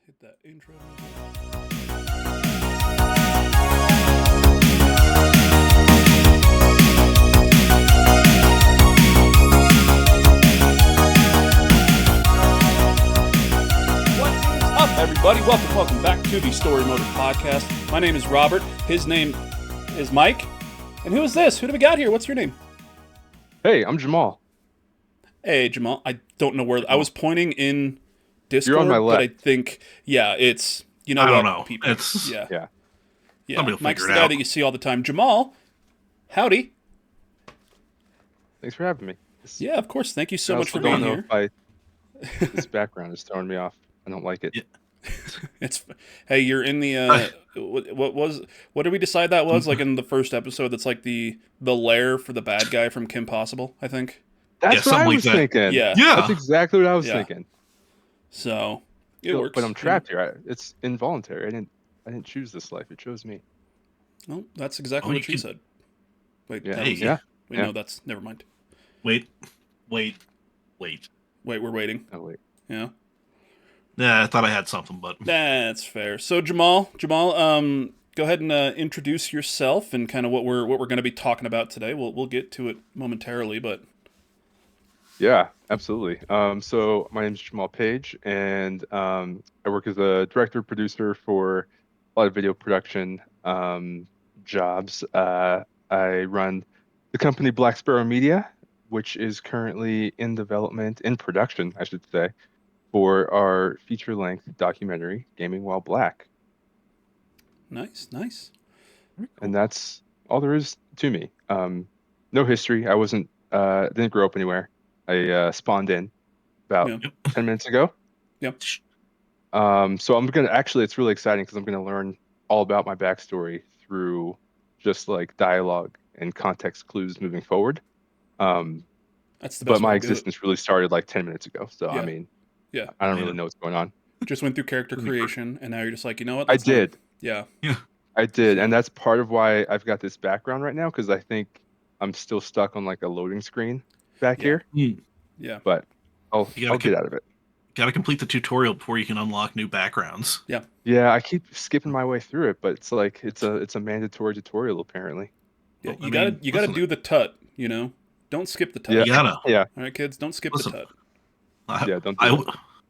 Hit that intro. What is up, everybody? Welcome back to the Story Motors Podcast. My name is Robert. His name is Mike. And who is this? Who do we got here? What's your name? Hey, I'm Jamal. Hey, Jamal. I don't know where... I was pointing in Discord, You're on my but I left. think... Yeah, it's... You know I what, don't know. people. It's Yeah. Somebody will Mike's figure the it guy out. that you see all the time. Jamal, howdy. Thanks for having me. Yeah, of course. Thank you so I much for also being don't know here. if this background is throwing me off. I don't like it. Yeah. It's hey, you're in the what did we decide that was like in the first episode? That's like the lair for the bad guy from Kim Possible, I think. That's what I something like was that. thinking. Yeah. That's exactly what I was Yeah. thinking. So it works. But I'm trapped here. It's involuntary. I didn't choose this life. It chose me. Well, that's exactly Oh, what you she can- said. Wait, Yeah. that was, Yeah. wait, no, that's never mind. Wait. Wait, we're waiting. Oh wait. Yeah. Yeah, I thought I had something, but That's fair. So Jamal, go ahead and introduce yourself and kind of what we're going to be talking about today. We'll get to it momentarily, but Yeah, absolutely. So my name is Jamal Page, and I work as a director producer for a lot of video production jobs. I run the company Black Sparrow Media, which is currently in production, I should say, for our feature-length documentary, Gaming While Black. nice. And that's all there is to me. No history. I didn't grow up anywhere. I spawned in about Yeah. 10 minutes ago. Yep. So it's really exciting because I'm gonna learn all about my backstory through just like dialogue and context clues moving forward. That's the But best my way to do it. existence really started like 10 minutes ago. So Yeah. I mean, Yeah. I don't really know what's going on. Just went through character creation, and now you're just like, you know what? I That's not- did. Yeah. I did, So- and that's part of why I've got this background right now, because I think I'm still stuck on like a loading screen back Yeah. here. Yeah. But I'll You gotta get out of it. gotta complete the tutorial before you can unlock new backgrounds. Yeah, I keep skipping my way through it, but it's like it's a mandatory tutorial apparently. Yeah. Well, You I gotta mean, gotta listen, do the tut. You know, don't skip the tut. Yeah. You gotta. Yeah, All right, kids, don't skip Listen. the tut. yeah, don't do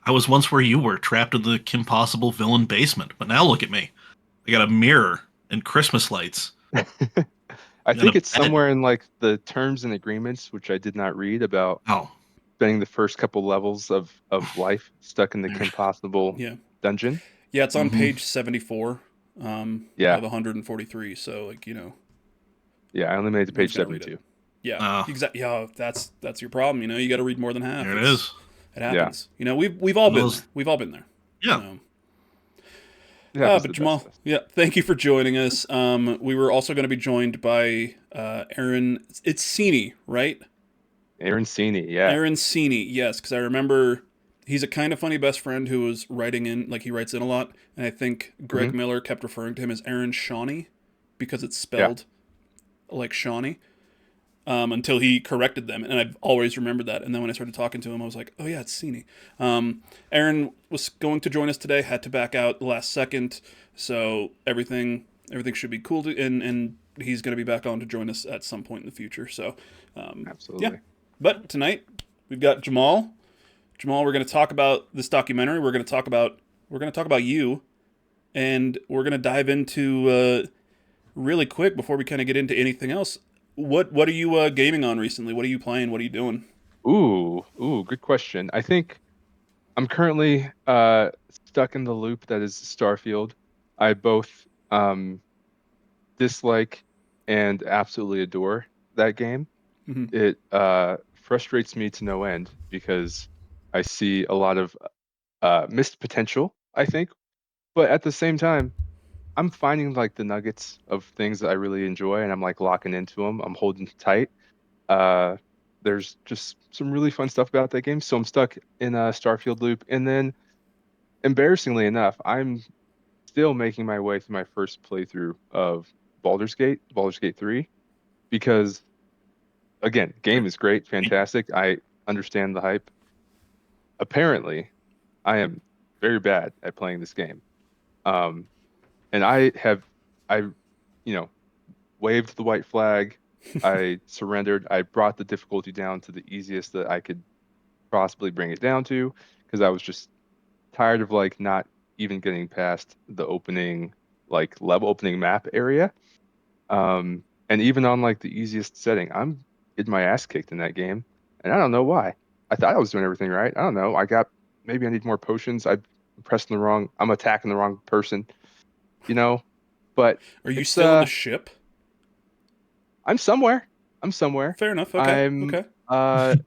I was once where you were, trapped in the Kim Possible villain basement, but now look at me. I got a mirror and Christmas lights. that. I You think gotta it's bet. somewhere in like the terms and agreements, which I did not read, about Oh, spending the first couple levels of life stuck in the Kim Possible Yeah. dungeon. Yeah, it's on Mhm. page 74 Yeah. of 143. So like, you know, Yeah, I only made it to page You've gotta read 72. yeah, Oh. exactly. Yeah, that's your problem. You know, you got to read more than half. there it It's- is. It happens. You know, we've all been Those- there. We've all been there. Yeah. So. It happens to But the Jamal, best of us. yeah, thank you for joining us. We were also going to be joined by Aaron. It's Seaney, right? Aaron Seaney, yeah. Aaron Seaney, yes, because I remember he's a kind of funny best friend who was writing in, like he writes in a lot, and I think Greg Miller kept referring to him as Aaron Seaney because it's spelled like Shawnee. Until he corrected them, and I've always remembered that. And then when I started talking to him, I was like, "Oh yeah, it's Seaney." Aaron was going to join us today, had to back out the last second, so everything should be cool. And he's going to be back on to join us at some point in the future. So, Absolutely. yeah. But tonight we've got Jamal. Jamal, we're going to talk about this documentary. We're going to talk about you, and we're going to dive into really quick before we kind of get into anything else. What are you gaming on recently? What are you playing? What are you doing? Ooh, good question. I think I'm currently stuck in the loop that is Starfield. I both dislike and absolutely adore that game. Mhm. It frustrates me to no end because I see a lot of missed potential, I think. But at the same time, I'm finding like the nuggets of things that I really enjoy, and I'm like locking into them. I'm holding tight. Uh, there's just some really fun stuff about that game. So I'm stuck in a Starfield loop. And then, embarrassingly enough, I'm still making my way through my first playthrough of Baldur's Gate 3, because again, game is great, fantastic. I understand the hype. Apparently, I am very bad at playing this game. And I waved the white flag. I surrendered. I brought the difficulty down to the easiest that I could possibly bring it down to, because I was just tired of like not even getting past the opening map area. And even on like the easiest setting, I'm getting my ass kicked in that game, and I don't know why. I thought I was doing everything right. I don't know. Maybe I need more potions. I'm attacking the wrong person, but Are you it's still in the ship? I'm somewhere. I'm somewhere. Fair enough. Okay. I'm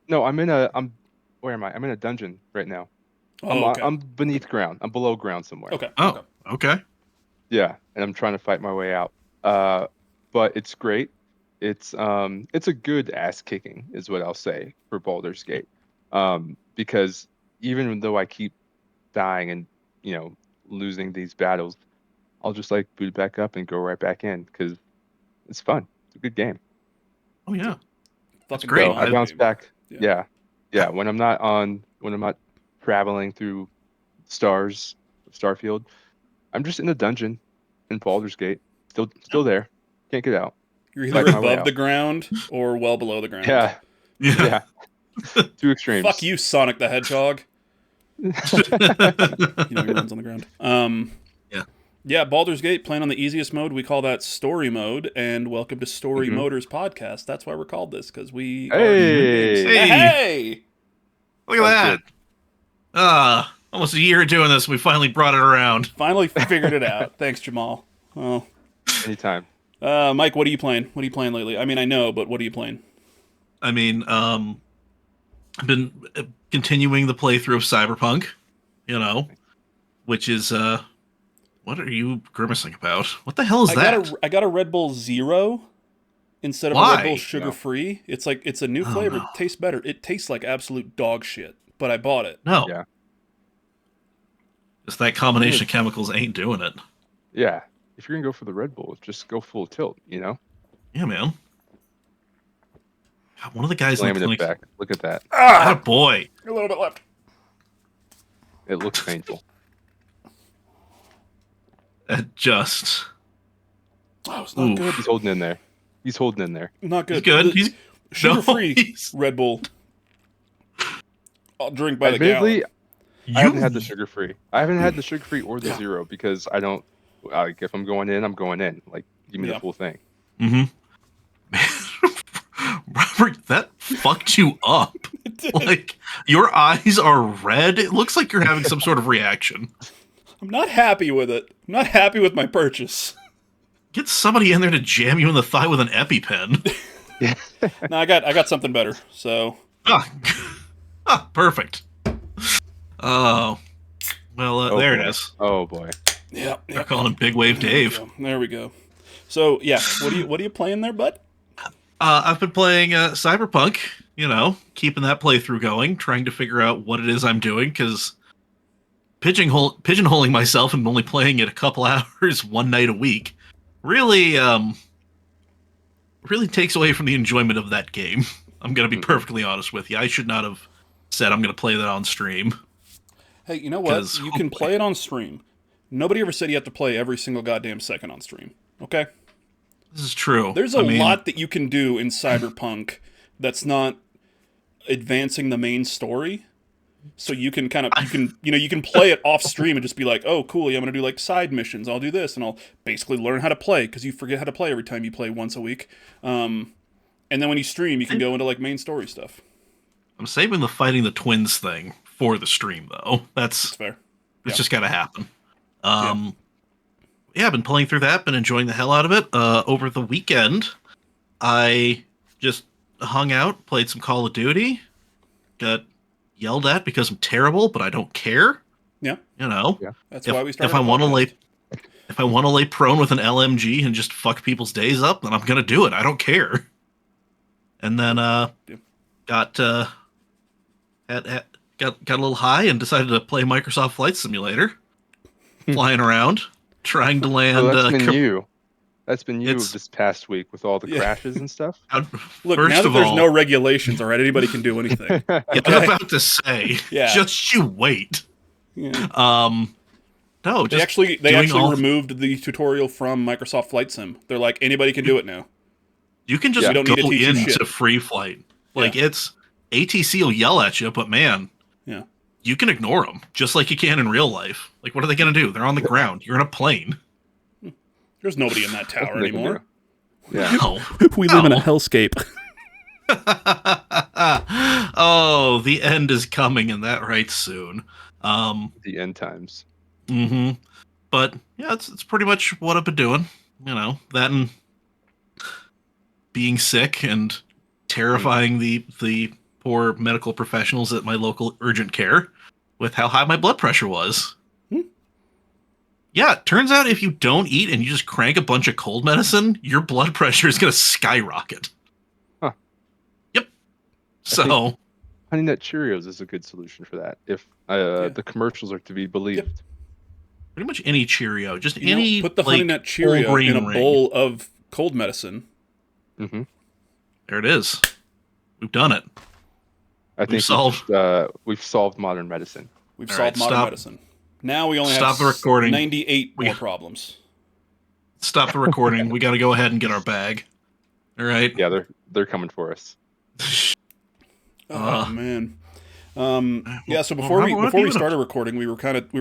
no, where am I? I'm in a dungeon right now. Oh, okay. I'm beneath ground. I'm below ground somewhere. Okay. Oh, okay. Yeah, and I'm trying to fight my way out. But it's great. It's a good ass kicking is what I'll say for Baldur's Gate. Because even though I keep dying and losing these battles, I'll just like boot back up and go right back in because it's fun. It's a good game. Oh yeah. That's great. So I bounce back. Yeah. Yeah. When I'm not traveling through Starfield, I'm just in a dungeon in Baldur's Gate. Still there. Can't get out. You're either Fighting my way above out. the ground or well below the ground. Yeah. Yeah. Two extremes. Fuck you, Sonic the Hedgehog. He runs on the ground. Yeah. Yeah, Baldur's Gate, playing on the easiest mode. We call that story mode. And welcome to Story Motors Podcast. That's why we're called this, because we are Hey! Hey! Look at that. Almost a year doing this. We finally brought it around. Finally figured it out. Thanks, Jamal. Well, Anytime. Mike, what are you playing? What are you playing lately? I mean, I know, but what are you playing? I mean, I've been continuing the playthrough of Cyberpunk, which is what are you grimacing about? What the hell is that? I got a Red Bull Zero instead of a Red Bull Sugar Free. It's like it's a new flavor. No. It tastes better. It tastes like absolute dog shit, but I bought it. No. Yeah. Just that combination of chemicals ain't doing it. Yeah. If you're gonna go for the Red Bull, just go full tilt, Yeah, man. God, one of the guys Slamming in the it clinic. back. Look at that. Ah, boy. A little bit left. It looks painful. It just. Oh, it's not good. He's holding in there. Not good. He's good. He's Sugar-free Red Bull. I'll drink by the Admittedly, gallon. I haven't had the sugar-free. I haven't had the sugar-free or the zero because I don't. Like, if I'm going in, I'm going in. Like, give me the full thing. Mm-hmm. Robert, that fucked you up. Like, your eyes are red. It looks like you're having some sort of reaction. I'm not happy with it. I'm not happy with my purchase. Get somebody in there to jam you in the thigh with an EpiPen. No, I got something better. So. Perfect. Oh. Well, there boy. it is. Oh boy. Yeah. They're calling him Big Wave Dave. There we go. So yeah, what are you playing there, bud? I've been playing Cyberpunk. Keeping that playthrough going, trying to figure out what it is I'm doing because pigeonholing myself and only playing it a couple hours one night a week really takes away from the enjoyment of that game. I'm going to be perfectly honest with you. I should not have said I'm going to play that on stream. Hey, you know what? You can play it on stream. Nobody ever said you have to play every single goddamn second on stream. Okay? This is true. There's a lot that you can do in Cyberpunk that's not advancing the main story. So you can you can play it off stream and just be like, oh, cool, yeah, I'm going to do like side missions. I'll do this and I'll basically learn how to play because you forget how to play every time you play once a week. And then when you stream, you can go into like main story stuff. I'm saving the fighting the twins thing for the stream though. That's fair. It's just got to happen. Yeah, I've been playing through that, been enjoying the hell out of it. Over the weekend, I just hung out, played some Call of Duty, got yelled at because I'm terrible, but I don't care. Yeah. Yeah. That's why we started. If I want to lay prone with an LMG and just fuck people's days up, then I'm gonna do it. I don't care. And then got a little high and decided to play Microsoft Flight Simulator, flying around, trying to land. Well, that's been you this past week with all the crashes and stuff. Look, now that there's no regulations, all right, anybody can do anything. Yeah, I'm about to say, just you wait. Yeah. No, They just actually doing all. removed the tutorial from Microsoft Flight Sim. They're like, anybody can do it now. You can We just don't go need to teach you into shit. free flight. Like Yeah. it's ATC will yell at you, but man, Yeah. you can ignore them just like you can in real life. Like, what are they gonna do? They're on the ground. You're in a plane. There's nobody in that tower Nothing they can do. anymore. Yeah. No. We live in a No. hellscape. Oh, the end is coming, and that right soon. The end times. hmm But yeah, it's pretty much what I've been doing. You know, that and being sick and terrifying the poor medical professionals at my local urgent care with how high my blood pressure was. Hmm. Yeah, it turns out if you don't eat and you just crank a bunch of cold medicine, your blood pressure is going to skyrocket. Huh. Yep. I think So, Honey Nut Cheerios is a good solution for that. If Yeah. the commercials are to be believed. pretty much any Cheerio, just any Put the Honey like Nut whole Cheerio in grain a ring. bowl of cold medicine. Hmm. There it is. We've done it. I think we've solved modern medicine. We've All solved right, modern stop. medicine. Now we only Stop have the recording. 98 We- more problems. Stop the recording. We got to go ahead and get our bag. All right. Yeah, they're coming for us. Oh man. Yeah. So well, before Robert, what have we you been up started recording, we were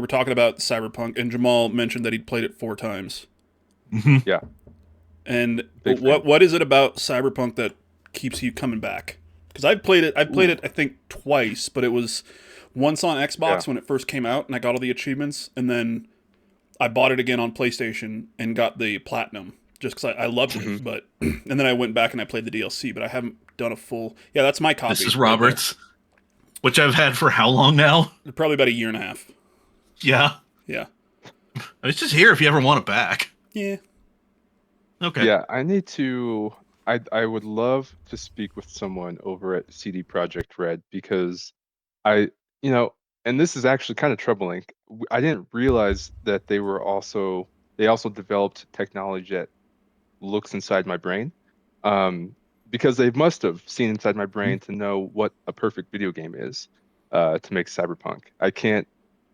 talking about Cyberpunk, and Jamal mentioned that he'd played it 4 times. to? Yeah. And Big fan. what is it about Cyberpunk that keeps you coming back? Because I've played it I think twice, but it was once on Xbox when it first came out, and I got all the achievements, and then I bought it again on PlayStation and got the platinum just because I loved it. But and then I went back and I played the DLC, but I haven't done a full. Yeah, that's my copy. This is right there. Robert's, which I've had for how long now? Probably about a year and a half. Yeah. Yeah. It's just here if you ever want it back. Yeah. Okay. Yeah, I need to. I would love to speak with someone over at CD Projekt Red because I, you know, and this is actually kind of troubling. I didn't realize that they also developed technology that looks inside my brain, um, because they must have seen inside my brain to know what a perfect video game is, to make Cyberpunk. I can't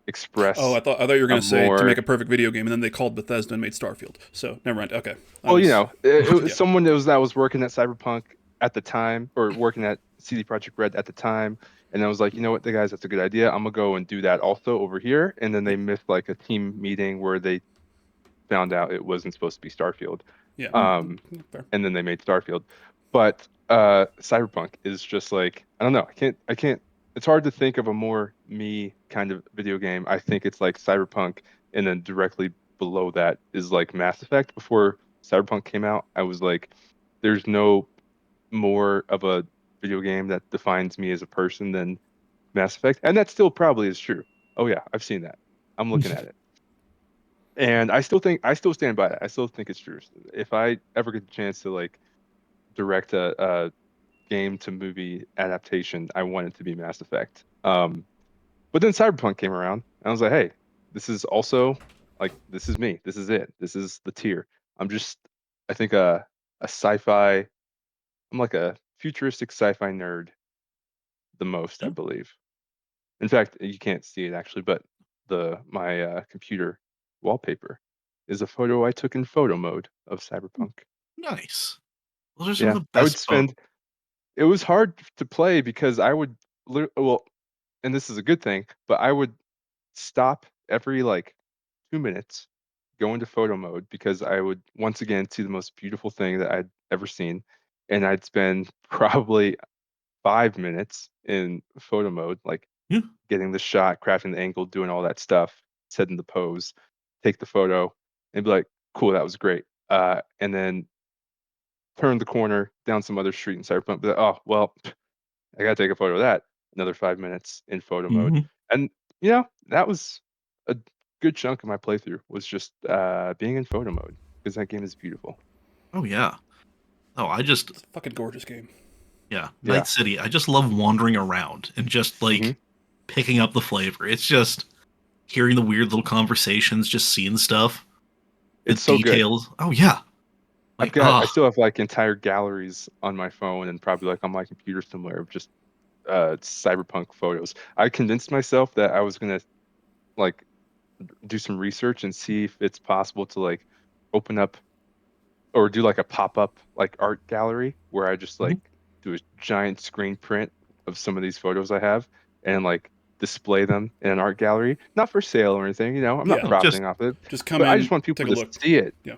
Oh, express I thought you were a going to say to make more. a perfect video game, and then they called Bethesda and made Starfield. So never mind. Okay. Well, it was Yeah. someone that was working at Cyberpunk at the time, or working at CD Projekt Red at the time, and I was like, you know what, the guys, that's a good idea. I'm gonna go and do that also over here. And then they missed like a team meeting where they found out it wasn't supposed to be Starfield. Yeah. Um, Fair. and then they made Starfield. But Cyberpunk is just like, I don't know. I can't. It's hard to think of a more me kind of video game. I think it's like Cyberpunk, and then directly below that is like Mass Effect. Before Cyberpunk came out, I was like, there's no more of a video game that defines me as a person than Mass Effect, and that still probably is true. Oh yeah, I've seen that. I'm looking at it. And I still stand by that. I still think it's true. If I ever get the chance to like direct a game to movie adaptation, I want it to be Mass Effect. But then Cyberpunk came around, and I was like, hey, this is also like, this is me. This is it. This is the tier. I'm just, I think a sci-fi. I'm like a futuristic sci-fi nerd the most, I Yeah. believe. In fact, you can't see it actually, but the my computer wallpaper is a photo I took in photo mode of Cyberpunk. Nice. Those are some of Yeah, the I would best. spend. It was hard to play because I would well, and this is a good thing, but I would stop every like 2 minutes, go into photo mode because I would once again see the most beautiful thing that I'd ever seen, and I'd spend probably 5 minutes in photo mode, like Yeah. getting the shot, crafting the angle, doing all that stuff, setting the pose, take the photo, and be like, cool, that was great. And then turn the corner down some other street in Cyberpunk, be like, oh, well, I gotta take a photo of that. Another 5 minutes in photo mode. Mhm. And that was a good chunk of my playthrough was just being in photo mode because that game is beautiful. Oh yeah. Oh, It's a fucking gorgeous game. yeah, Yeah. Night City. I just love wandering around and just like Mhm. picking up the flavor. It's just hearing the weird little conversations, just seeing stuff. The It's so good. details. Oh yeah. Like I still have like entire galleries on my phone and probably like on my computer somewhere of just cyberpunk photos. I convinced myself that I was gonna like do some research and see if it's possible to like open up or do like a pop-up like art gallery where I just Mhm. like do a giant screen print of some of these photos I have and like display them in an art gallery, not for sale or anything, you know, I'm not Yeah. Oh, just profiting off it, Just come but I just in, want people take a to look. see it Yeah.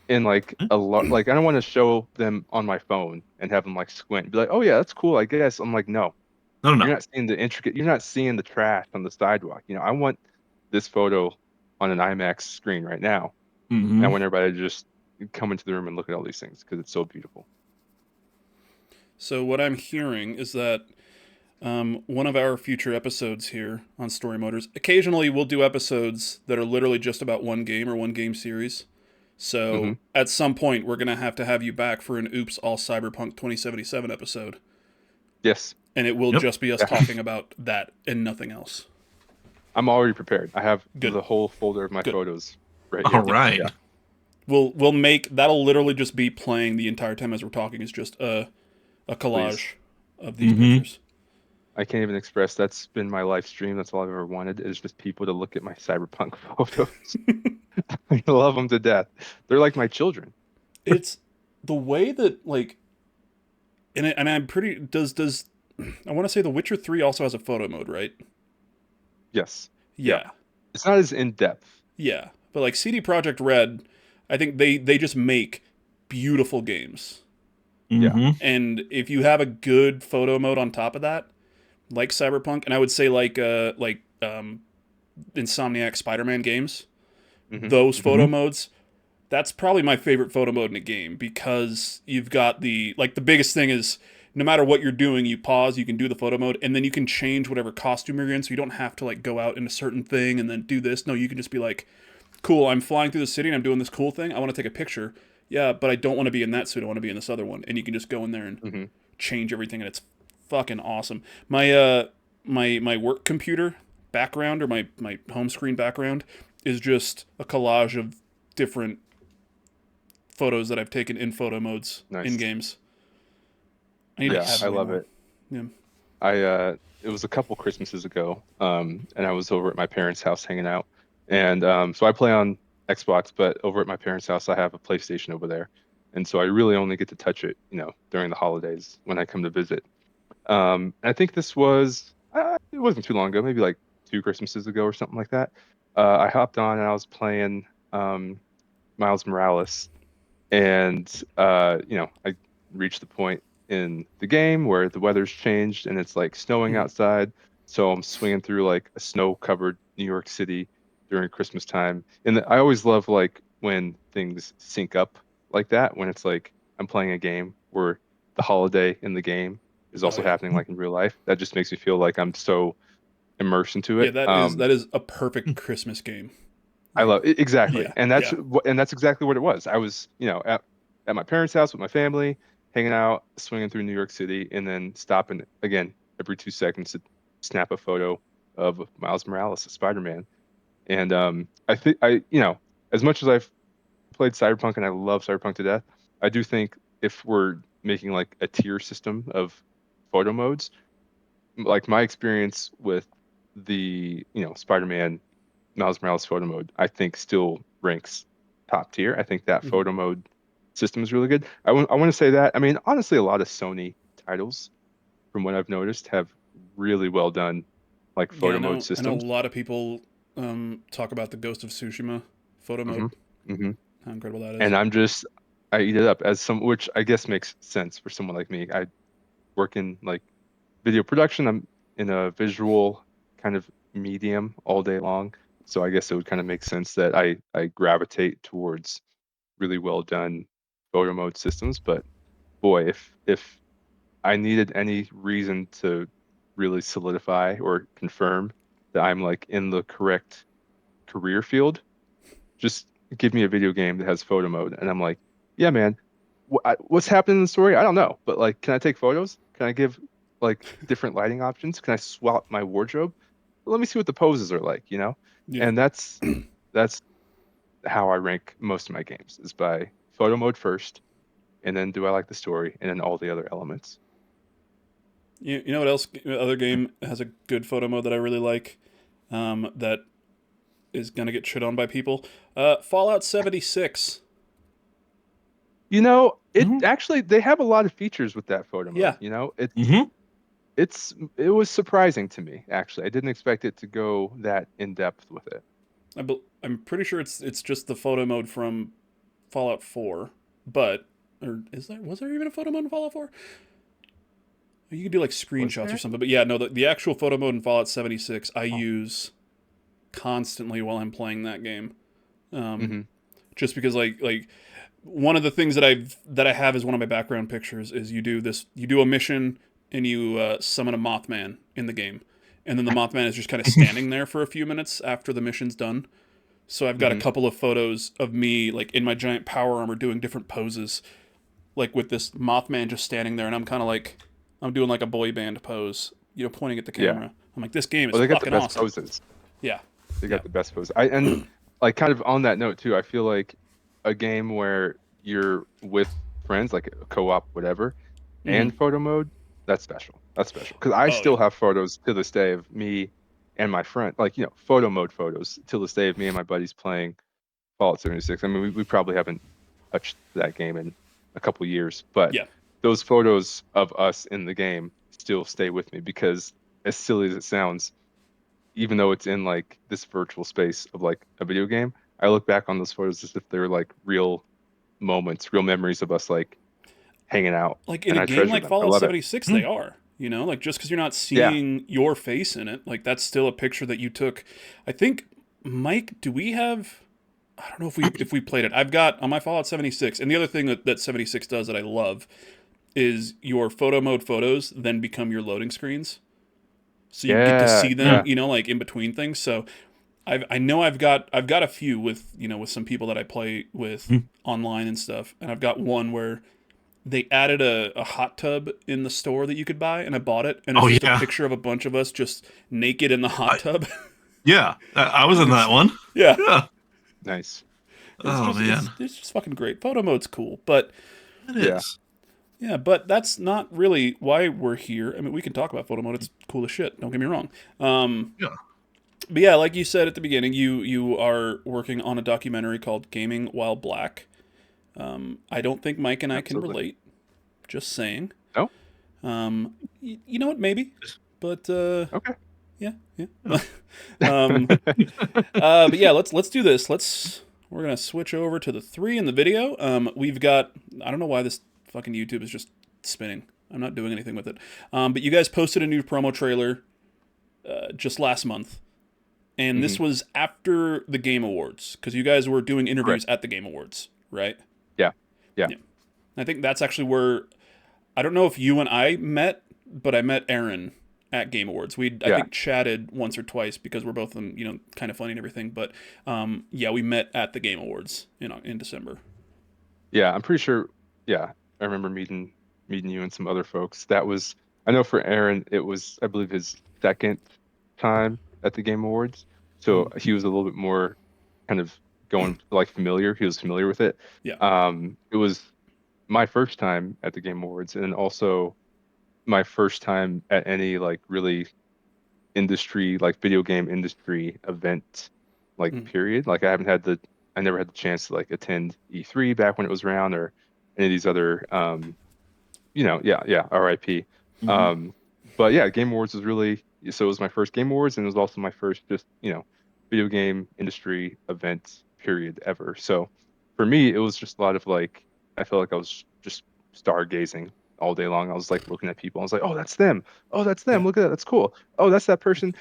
in like a lot. Like I don't want to show them on my phone and have them like squint, be like, "Oh yeah, that's cool, I guess." I'm like, "No, no, no, you're no. not seeing the intricate, you're not seeing the trash on the sidewalk. You know, I want this photo on an IMAX screen right now. And I Hmm. want everybody to just come into the room and look at all these things because it's so beautiful." So what I'm hearing is that one of our future episodes here on Story Motors, occasionally we'll do episodes that are literally just about one game or one game series. Hmm. So at some point, we're going to have you back for an Oops All Cyberpunk 2077 episode. Yes. And it will Yep. just be us Yeah. talking about that and nothing else. I'm already prepared. I have Good. the whole folder of my Good. photos right All here. Yep. right. Yeah. We'll make that'll literally just be playing the entire time as we're talking. Is just a Please. collage of these Hmm. pictures. I can't even express. That's been my life stream. That's all I've ever wanted is just people to look at my cyberpunk photos. I love them to death. They're like my children. It's the way that like, and I'm pretty does I want to say The Witcher 3 also has a photo mode, right? Yes. Yeah. Yeah, It's not as in depth. yeah. But like CD Projekt Red, I think they just make beautiful games. Yeah. Hmm. And if you have a good photo mode on top of that, like Cyberpunk, and I would say like Insomniac Spider-Man games, Hmm. those Hmm. photo modes, that's probably my favorite photo mode in a game because you've got the biggest thing is no matter what you're doing, you pause, you can do the photo mode, and then you can change whatever costume you're in, so you don't have to like go out in a certain thing and then do this. No, you can just be like, cool, I'm flying through the city and I'm doing this cool thing. I want to take a picture. Yeah, but I don't want to be in that suit. I want to be in this other one, and you can just go in there and Hmm. change everything, and it's fucking awesome. My work computer background or my home screen background is just a collage of different photos that I've taken in photo modes in Nice. games. I need to Yeah, have Nice. I way love more. it. Yeah. I it was a couple Christmases ago, and I was over at my parents' house hanging out. And so I play on Xbox, but over at my parents' house I have a PlayStation over there. And so I really only get to touch it, you know, during the holidays when I come to visit. I think this was it wasn't too long ago, maybe like two Christmases ago or something like that. I hopped on and I was playing Miles Morales, and you know, I reached the point in the game where the weather's changed and it's like snowing Mm-hmm. outside. So I'm swinging through like a snow-covered New York City during Christmas time. And I always love like when things sync up like that, when it's like I'm playing a game where the holiday in the game is Oh also yeah. happening like in real life. That just makes me feel like I'm so immersed into Yeah, it. that is a perfect Christmas game. I Like, love it, exactly, yeah, and yeah. that's exactly what it was. I was, you know, at my parents' house with my family, hanging out, swinging through New York City, and then stopping again every 2 seconds to snap a photo of Miles Morales, Spider-Man. And I think you know, as much as I've played Cyberpunk and I love Cyberpunk to death, I do think if we're making like a tier system of photo modes, like my experience with the, you know, Spider-Man Miles Morales photo mode, I think still ranks top tier. I think that Mm-hmm. photo mode system is really good. I want to say that. I mean, honestly, a lot of Sony titles, from what I've noticed, have really well done like Yeah, photo mode I know a systems. lot of people talk about the Ghost of Tsushima photo Hmm. mode. Hmm. How incredible that is. And I eat it up as some, which I guess makes sense for someone like me. I work in like video production. I'm in a visual kind of medium all day long. So I guess it would kind of make sense that I gravitate towards really well done photo mode systems. But boy, if I needed any reason to really solidify or confirm that I'm like in the correct career field, just give me a video game that has photo mode, and I'm like, yeah, man, what's happening in the story? I don't know, but like, can I take photos? Can I give like different lighting options? Can I swap my wardrobe? Let me see what the poses are like, you know? Yeah. And that's how I rank most of my games is by photo mode first, and then do I like the story, and then all the other elements. You know what else? Other game has a good photo mode that I really like. That is gonna get shit on by people. Fallout 76. You know, it actually they have a lot of features with that photo mode. Yeah. You know, Mm-hmm. it was surprising to me actually. I didn't expect it to go that in depth with it. I'm pretty sure it's just the photo mode from Fallout 4, but or was there even a photo mode in Fallout 4? You could do like screenshots or something, but yeah, no, the actual photo mode in Fallout 76 I use constantly while I'm playing that game, just because like one of the things that I have as one of my background pictures is you do a mission and you summon a Mothman in the game, and then the Mothman is just kind of standing there for a few minutes after the mission's done. So I've got a couple of photos of me like in my giant power armor doing different poses, like with this Mothman just standing there, and I'm kind of like I'm doing like a boy band pose, pointing at the camera. I'm like, this game is they got fucking the best awesome. poses. Yeah, They got the best poses. And like kind of on that note too, I feel like a game where you're with friends, like a co-op, whatever, and photo mode, that's special. That's special because I still have photos to this day of me and my friend, like photo mode photos till this day of me and my buddies playing Fallout 76. I mean, we probably haven't touched that game in a couple years, but yeah. those photos of us in the game still stay with me because, as silly as it sounds, even though it's in like this virtual space of like a video game, I look back on those photos as if they're like real moments, real memories of us like hanging out. Like in and a I game treasure like them. I Fallout love it. 76, they are. Like just because you're not seeing your face in it, like that's still a picture that you took. I think, Mike, do we have? I don't know if we played it. I've got on my Fallout 76, and the other thing that 76 does that I love is your photo mode photos then become your loading screens, so you get to see them, like in between things. So I know I've got a few with with some people that I play with online and stuff, and I've got one where they added a hot tub in the store that you could buy, and I bought it, and it's just a picture of a bunch of us just naked in the hot tub. Yeah, I was in that one. Yeah. Nice. Man. It's just fucking great. Photo mode's cool, but it is. Yeah, but that's not really why we're here. I mean, we can talk about photo mode. It's cool as shit. Don't get me wrong. But yeah, like you said at the beginning, you are working on a documentary called Gaming While Black. I don't think Mike and I can relate. Just saying. No? You know what? Maybe. But okay. Yeah. But yeah, let's do this. We're gonna switch over to the 3 in the video. We've got, I don't know why this fucking YouTube is just spinning. I'm not doing anything with it. But you guys posted a new promo trailer just last month. And this was after the Game Awards, because you guys were doing interviews at the Game Awards, right? Yeah. I think that's actually where, I don't know if you and I met, but I met Aaron at Game Awards. I think chatted once or twice because we're both kind of funny and everything. But we met at the Game Awards in December. Yeah, I'm pretty sure. Yeah, I remember meeting you and some other folks. That was, I know for Aaron, it was, I believe, his second time at the Game Awards. So he was a little bit more kind of going like familiar. He was familiar with it. Yeah. It was my first time at the Game Awards, and also my first time at any like really industry, like video game industry event, like period. Like I never had the chance to like attend E3 back when it was around, or any of these other RIP. But yeah, Game Awards was really, so it was my first Game Awards, and it was also my first just video game industry event period ever. So for me, it was just a lot of like, I felt like I was just stargazing all day long. I was like looking at people. I was like, oh, that's them. Oh, that's them. Yeah. Look at that. That's cool. Oh, that's that person.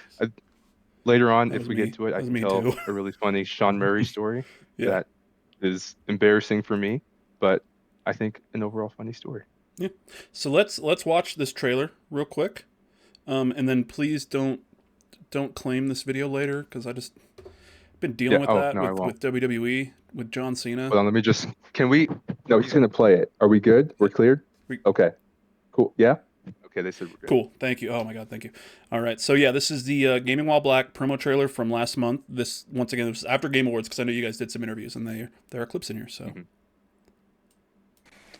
Later on, if we me. get to it, I That was can me tell too. a really funny Sean Murray story Yeah. that is embarrassing for me, but I think an overall funny story. Yeah. So let's watch this trailer real quick, and then please don't claim this video later, because I just been dealing with that with WWE with John Cena. Hold on, let me just. Can we? No, he's gonna play it. Are we good? We're cleared. Okay. Cool. Yeah. Okay, they said we're good. Cool. Thank you. Oh my God, thank you. All right. So yeah, this is the Gaming While Black promo trailer from last month. This, once again, this was after Game Awards, because I know you guys did some interviews, and there are clips in here. So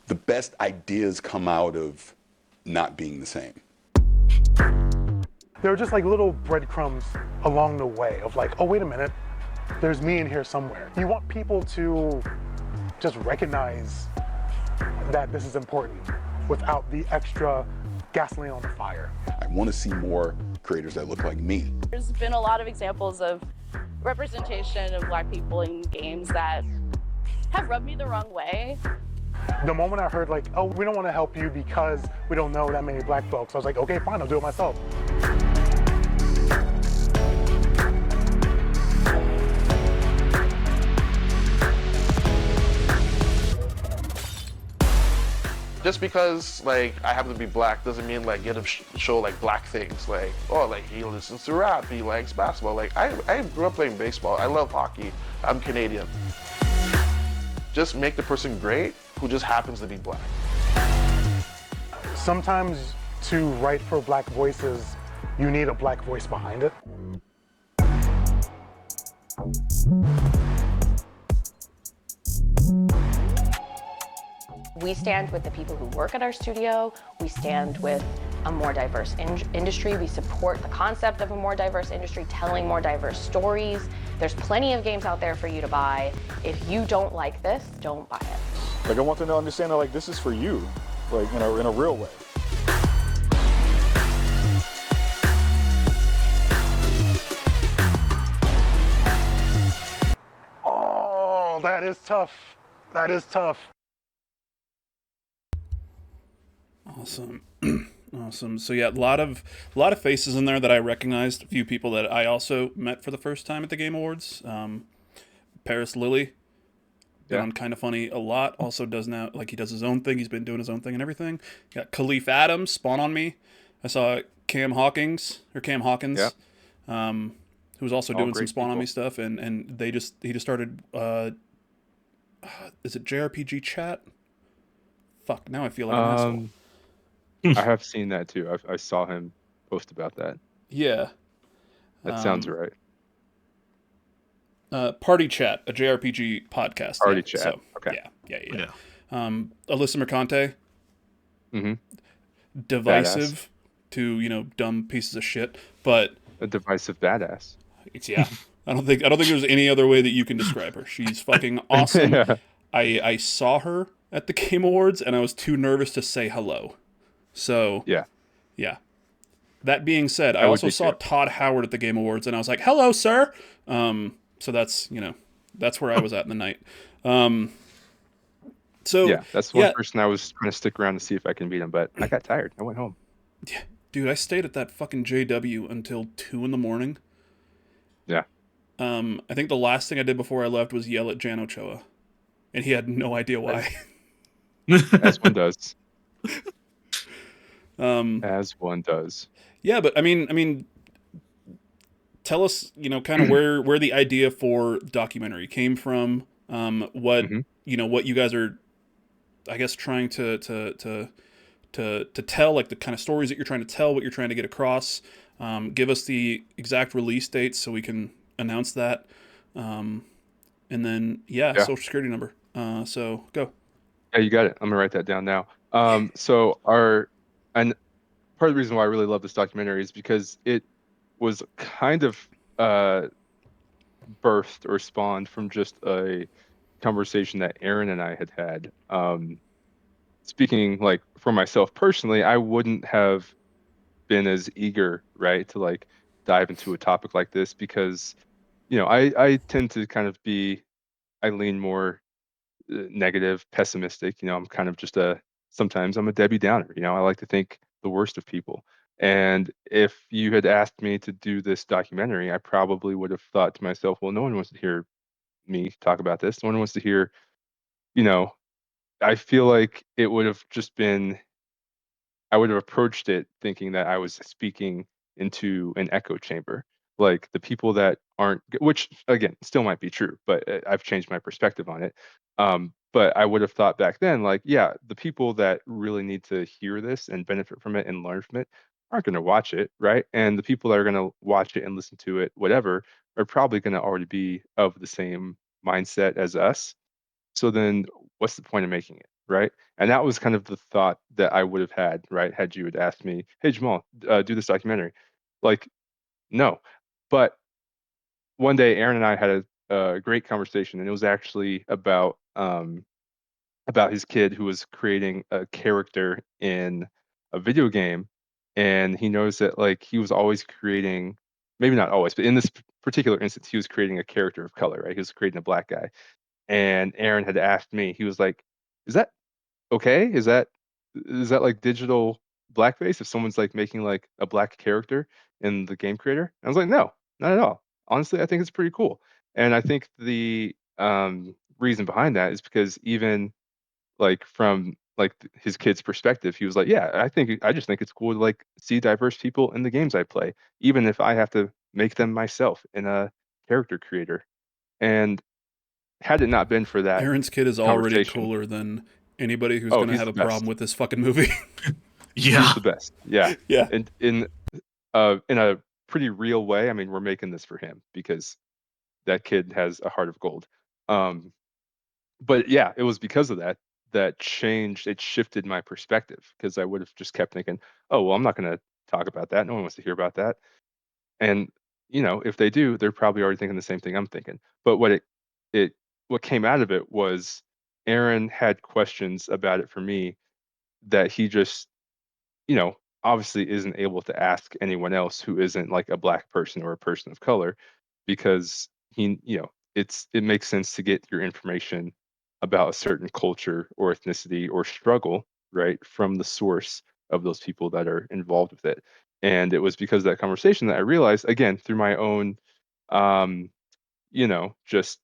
the best ideas come out of not being the same. There are just like little breadcrumbs along the way of like, oh, wait a minute, there's me in here somewhere. You want people to just recognize that this is important without the extra gasoline on the fire. I want to see more creators that look like me. There's been a lot of examples of representation of Black people in games that have rubbed me the wrong way. The moment I heard like, oh, we don't want to help you because we don't know that many Black folks, I was like, okay, fine, I'll do it myself. Just because like I happen to be Black doesn't mean like get to show like Black things. Like, oh, like he listens to rap, he likes basketball. Like I grew up playing baseball. I love hockey. I'm Canadian. Just make the person great who just happens to be Black. Sometimes to write for Black voices, you need a Black voice behind it. We stand with the people who work at our studio. We stand with a more diverse industry. We support the concept of a more diverse industry, telling more diverse stories. There's plenty of games out there for you to buy. If you don't like this, don't buy it. Like I want them to understand that like this is for you, like in a real way. Oh, that is tough. That is tough. Awesome. Awesome. So yeah, a lot of faces in there that I recognized. A few people that I also met for the first time at the Game Awards. Paris Lilly, been on Kind of Funny a lot. Also does now, like, he does his own thing. He's been doing his own thing and everything. Got Khalif Adams, Spawn on Me. I saw Cam Hawkins, who was also doing some Spawn on Me stuff, and he just started. Is it JRPG Chat? Fuck, now I feel like an asshole. I have seen that too. I saw him post about that. Yeah. That sounds right. Party Chat, a JRPG podcast. Party Chat. So, okay. Yeah. Alyssa Mercante. Mm-hmm. Divisive to, dumb pieces of shit, but a divisive badass. Yeah. I don't think there's any other way that you can describe her. She's fucking awesome. Yeah. I saw her at the Game Awards and I was too nervous to say hello. So yeah. That being said, I also saw Todd Howard at the Game Awards, and I was like, "Hello, sir." So that's that's where I was at in the night. So yeah, that's one person I was trying to stick around to see if I can beat him, but I got tired. I went home. Yeah, dude, I stayed at that fucking JW until 2 a.m. Yeah. I think the last thing I did before I left was yell at Jan Ochoa, and he had no idea why. As one does. As one does. Yeah, but I mean, tell us, kind of where the idea for documentary came from. What what you guys are, I guess, trying to tell, like the kind of stories that you're trying to tell, what you're trying to get across. Give us the exact release dates so we can announce that. And then social security number. So go. Yeah, you got it. I'm gonna write that down now. And part of the reason why I really love this documentary is because it was kind of birthed or spawned from just a conversation that Aaron and I had. Speaking like for myself personally, I wouldn't have been as eager, right, to like dive into a topic like this because, I tend to kind of I lean more negative, pessimistic. I'm kind of just sometimes I'm a Debbie Downer. I like to think the worst of people. And if you had asked me to do this documentary, I probably would have thought to myself, well, no one wants to hear me talk about this. No one wants to hear, I feel like it would have just been, I would have approached it thinking that I was speaking into an echo chamber. Like the people that aren't, which again, still might be true, but I've changed my perspective on it. But I would have thought back then, like, yeah, the people that really need to hear this and benefit from it and learn from it aren't going to watch it, right? And the people that are going to watch it and listen to it, whatever, are probably going to already be of the same mindset as us. So then what's the point of making it, right? And that was kind of the thought that I would have had, right? Had you had asked me, hey, Jamal, do this documentary. Like, no. But one day, Aaron and I had a a great conversation, and it was actually about his kid who was creating a character in a video game, and he knows that like he was always creating, maybe not always, but in this particular instance, he was creating a character of color, right? He was creating a black guy, and Aaron had asked me, he was like, "Is that okay? Is that like digital blackface if someone's like making like a black character in the game creator?" And I was like, "No, not at all. Honestly, I think it's pretty cool." And I think the reason behind that is because even like from like his kid's perspective, he was like, "Yeah, I just think it's cool to like see diverse people in the games I play, even if I have to make them myself in a character creator." And had it not been for that Aaron's kid is already conversation, cooler than anybody who's oh, going to he's have the a problem best. with this fucking movie. Yeah. He's the best. Yeah. Yeah. And in a pretty real way, I mean, we're making this for him because that kid has a heart of gold. Um, but yeah, it was because of that it shifted my perspective because I would have just kept thinking, oh, well, I'm not going to talk about that. No one wants to hear about that. And if they do, they're probably already thinking the same thing I'm thinking. But it what came out of it was Aaron had questions about it for me that he just obviously isn't able to ask anyone else who isn't like a black person or a person of color because it makes sense to get your information about a certain culture or ethnicity or struggle, right, from the source of those people that are involved with it. And it was because of that conversation that I realized, again, through my own, um, just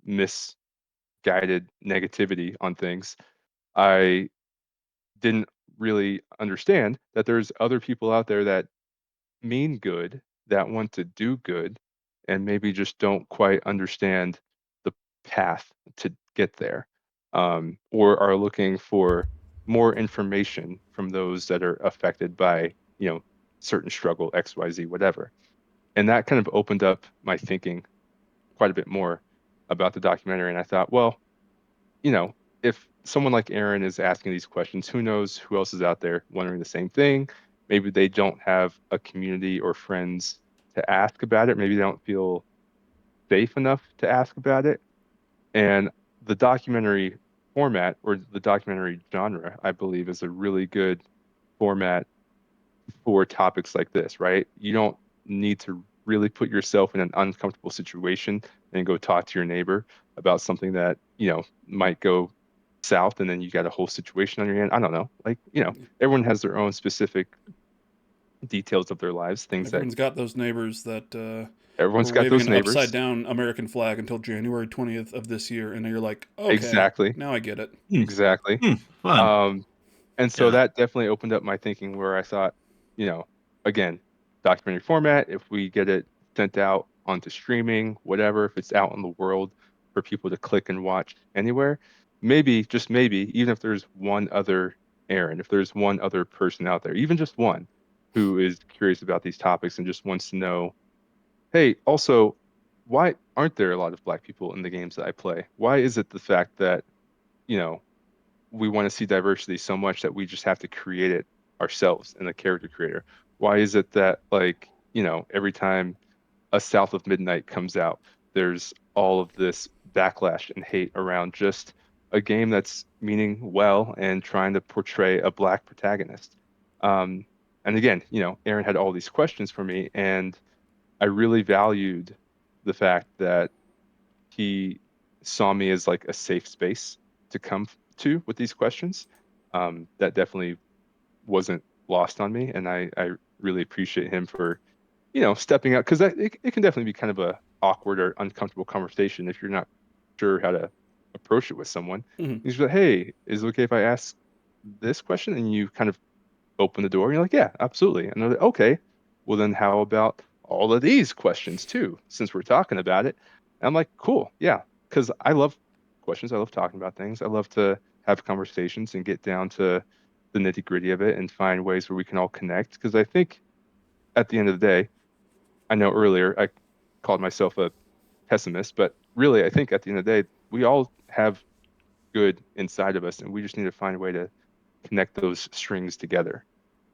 misguided negativity on things, I didn't really understand that there's other people out there that mean good, that want to do good, and maybe just don't quite understand the path to get there, or are looking for more information from those that are affected by, certain struggle, XYZ, whatever. And that kind of opened up my thinking quite a bit more about the documentary. And I thought, well, if someone like Aaron is asking these questions, who knows who else is out there wondering the same thing? Maybe they don't have a community or friends to ask about it. Maybe they don't feel safe enough to ask about it. And the documentary format or the documentary genre, I believe, is a really good format for topics like this, right? You don't need to really put yourself in an uncomfortable situation and go talk to your neighbor about something that, might go south and then you got a whole situation on your hand. I don't know. Like, everyone has their own specific details of their lives, things that Everyone's got those neighbors that everyone's were got waving those an upside neighbors. down American flag until January 20th of this year, and you're like, okay, Exactly. now I get it. Hmm. Exactly. Fun. Um, and so Yeah. that definitely opened up my thinking where I thought, again, documentary format, if we get it sent out onto streaming, whatever, if it's out in the world for people to click and watch anywhere, maybe, just maybe, even if there's one other Aaron, if there's one other person out there, even just one who is curious about these topics and just wants to know, hey, also, why aren't there a lot of black people in the games that I play? Why is it the fact that, you know, we want to see diversity so much that we just have to create it ourselves in the character creator? Why is it that like, every time a South of Midnight comes out, there's all of this backlash and hate around just a game that's meaning well and trying to portray a black protagonist? Um, and again, Aaron had all these questions for me, and I really valued the fact that he saw me as like a safe space to come to with these questions. That definitely wasn't lost on me, and I really appreciate him for stepping out because it can definitely be kind of a awkward or uncomfortable conversation if you're not sure how to approach it with someone. Mhm. He's like, "Hey, is it okay if I ask this question?" And you kind of open the door and you're like, yeah, absolutely. And they're like, okay, well then how about all of these questions too, since we're talking about it? And I'm like, cool, yeah, because I love questions. I love talking about things. I love to have conversations and get down to the nitty gritty of it and find ways where we can all connect. Because I think at the end of the day, I know earlier I called myself a pessimist, but really I think at the end of the day, we all have good inside of us and we just need to find a way to connect those strings together.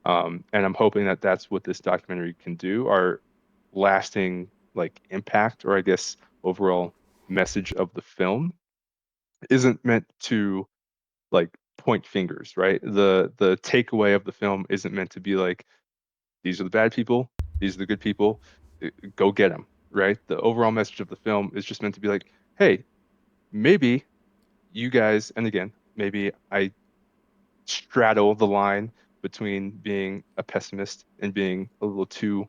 And I'm hoping that that's what this documentary can do, are lasting, like impact, or I guess overall message of the film isn't meant to like point fingers, right? The takeaway of the film isn't meant to be like, these are the bad people, these are the good people, go get them, right? The overall message of the film is just meant to be like, hey, maybe you guys, and again, maybe I straddle the line between being a pessimist and being a little too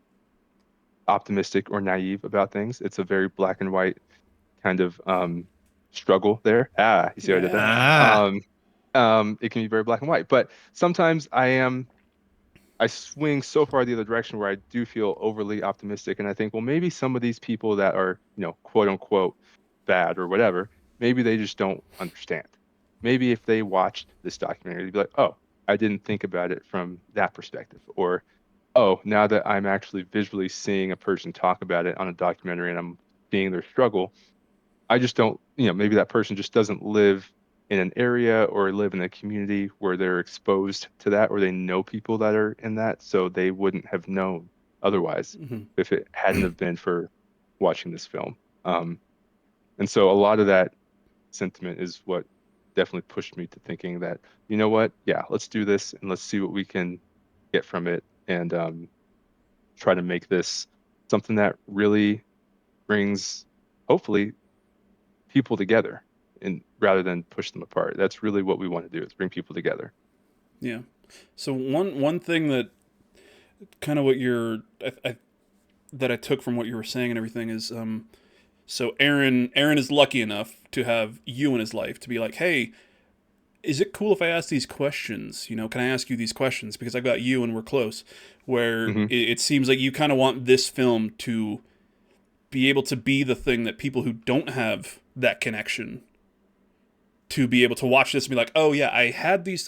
optimistic or naive about things. It's a very black and white kind of struggle there. Ah, you see what I did there? Ah, It can be very black and white, but sometimes I swing so far the other direction where I do feel overly optimistic, and I think, well, maybe some of these people that are, quote unquote bad or whatever, maybe they just don't understand. Maybe if they watched this documentary, they'd be like, oh, I didn't think about it from that perspective, or oh, now that I'm actually visually seeing a person talk about it on a documentary and I'm seeing their struggle, I just don't, maybe that person just doesn't live in an area or live in a community where they're exposed to that, or they know people that are in that, so they wouldn't have known otherwise if it hadn't have been for watching this film. And so a lot of that sentiment is what definitely pushed me to thinking that, you know what, yeah, let's do this and let's see what we can get from it, and try to make this something that really brings, hopefully, people together, and rather than push them apart. That's really what we want to do, is bring people together. Yeah. So one thing that kind of what that I took from what you were saying and everything is so Aaron is lucky enough to have you in his life to be like, hey, is it cool if I ask these questions? Can I ask you these questions because I got you and we're close? Where it seems like you kind of want this film to be able to be the thing that people who don't have that connection to be able to watch this and be like, oh yeah, I had these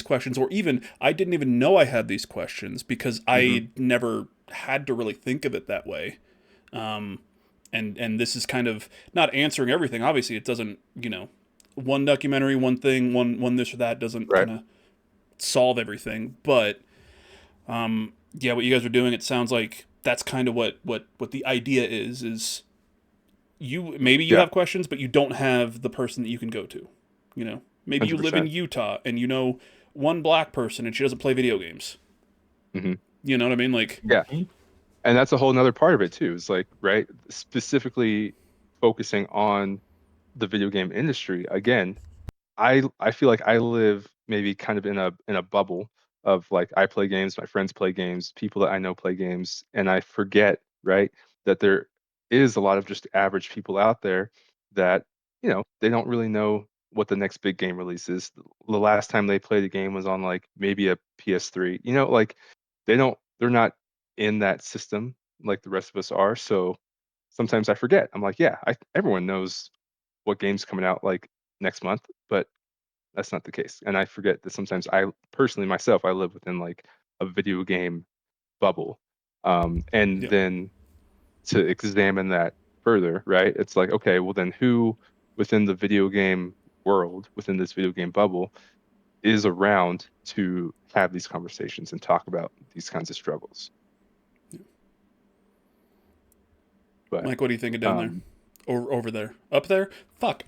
questions, or even I didn't even know I had these questions because I never had to really think of it that way. And this is kind of not answering everything. Obviously, it doesn't, one documentary, one thing, one this or that doesn't Right. kind of solve everything. But yeah, what you guys are doing, it sounds like that's kind of what the idea is maybe you Yeah. have questions, but you don't have the person that you can go to. Maybe you live in 100%. Utah and you know one black person and she doesn't play video games. Mhm. You know what I mean? Like, Yeah. And that's a whole nother part of it too. Is like, right, specifically focusing on the video game industry. Again, I feel like I live maybe kind of in a bubble of like, I play games, my friends play games, people that I know play games, and I forget, right, that there is a lot of just average people out there that, they don't really know what the next big game release is. The last time they played a game was on like maybe a PS3. Like they're not in that system like the rest of us are. So sometimes I forget. I'm like, yeah, everyone knows what game's coming out like next month, but that's not the case. And I forget that sometimes I personally myself, I live within like a video game bubble. And yeah, then to examine that further, right? It's like, okay, well then who within the video game world, within this video game bubble, is around to have these conversations and talk about these kinds of struggles. But Mike, what are you thinking down there? Or over there? Up there? Fuck,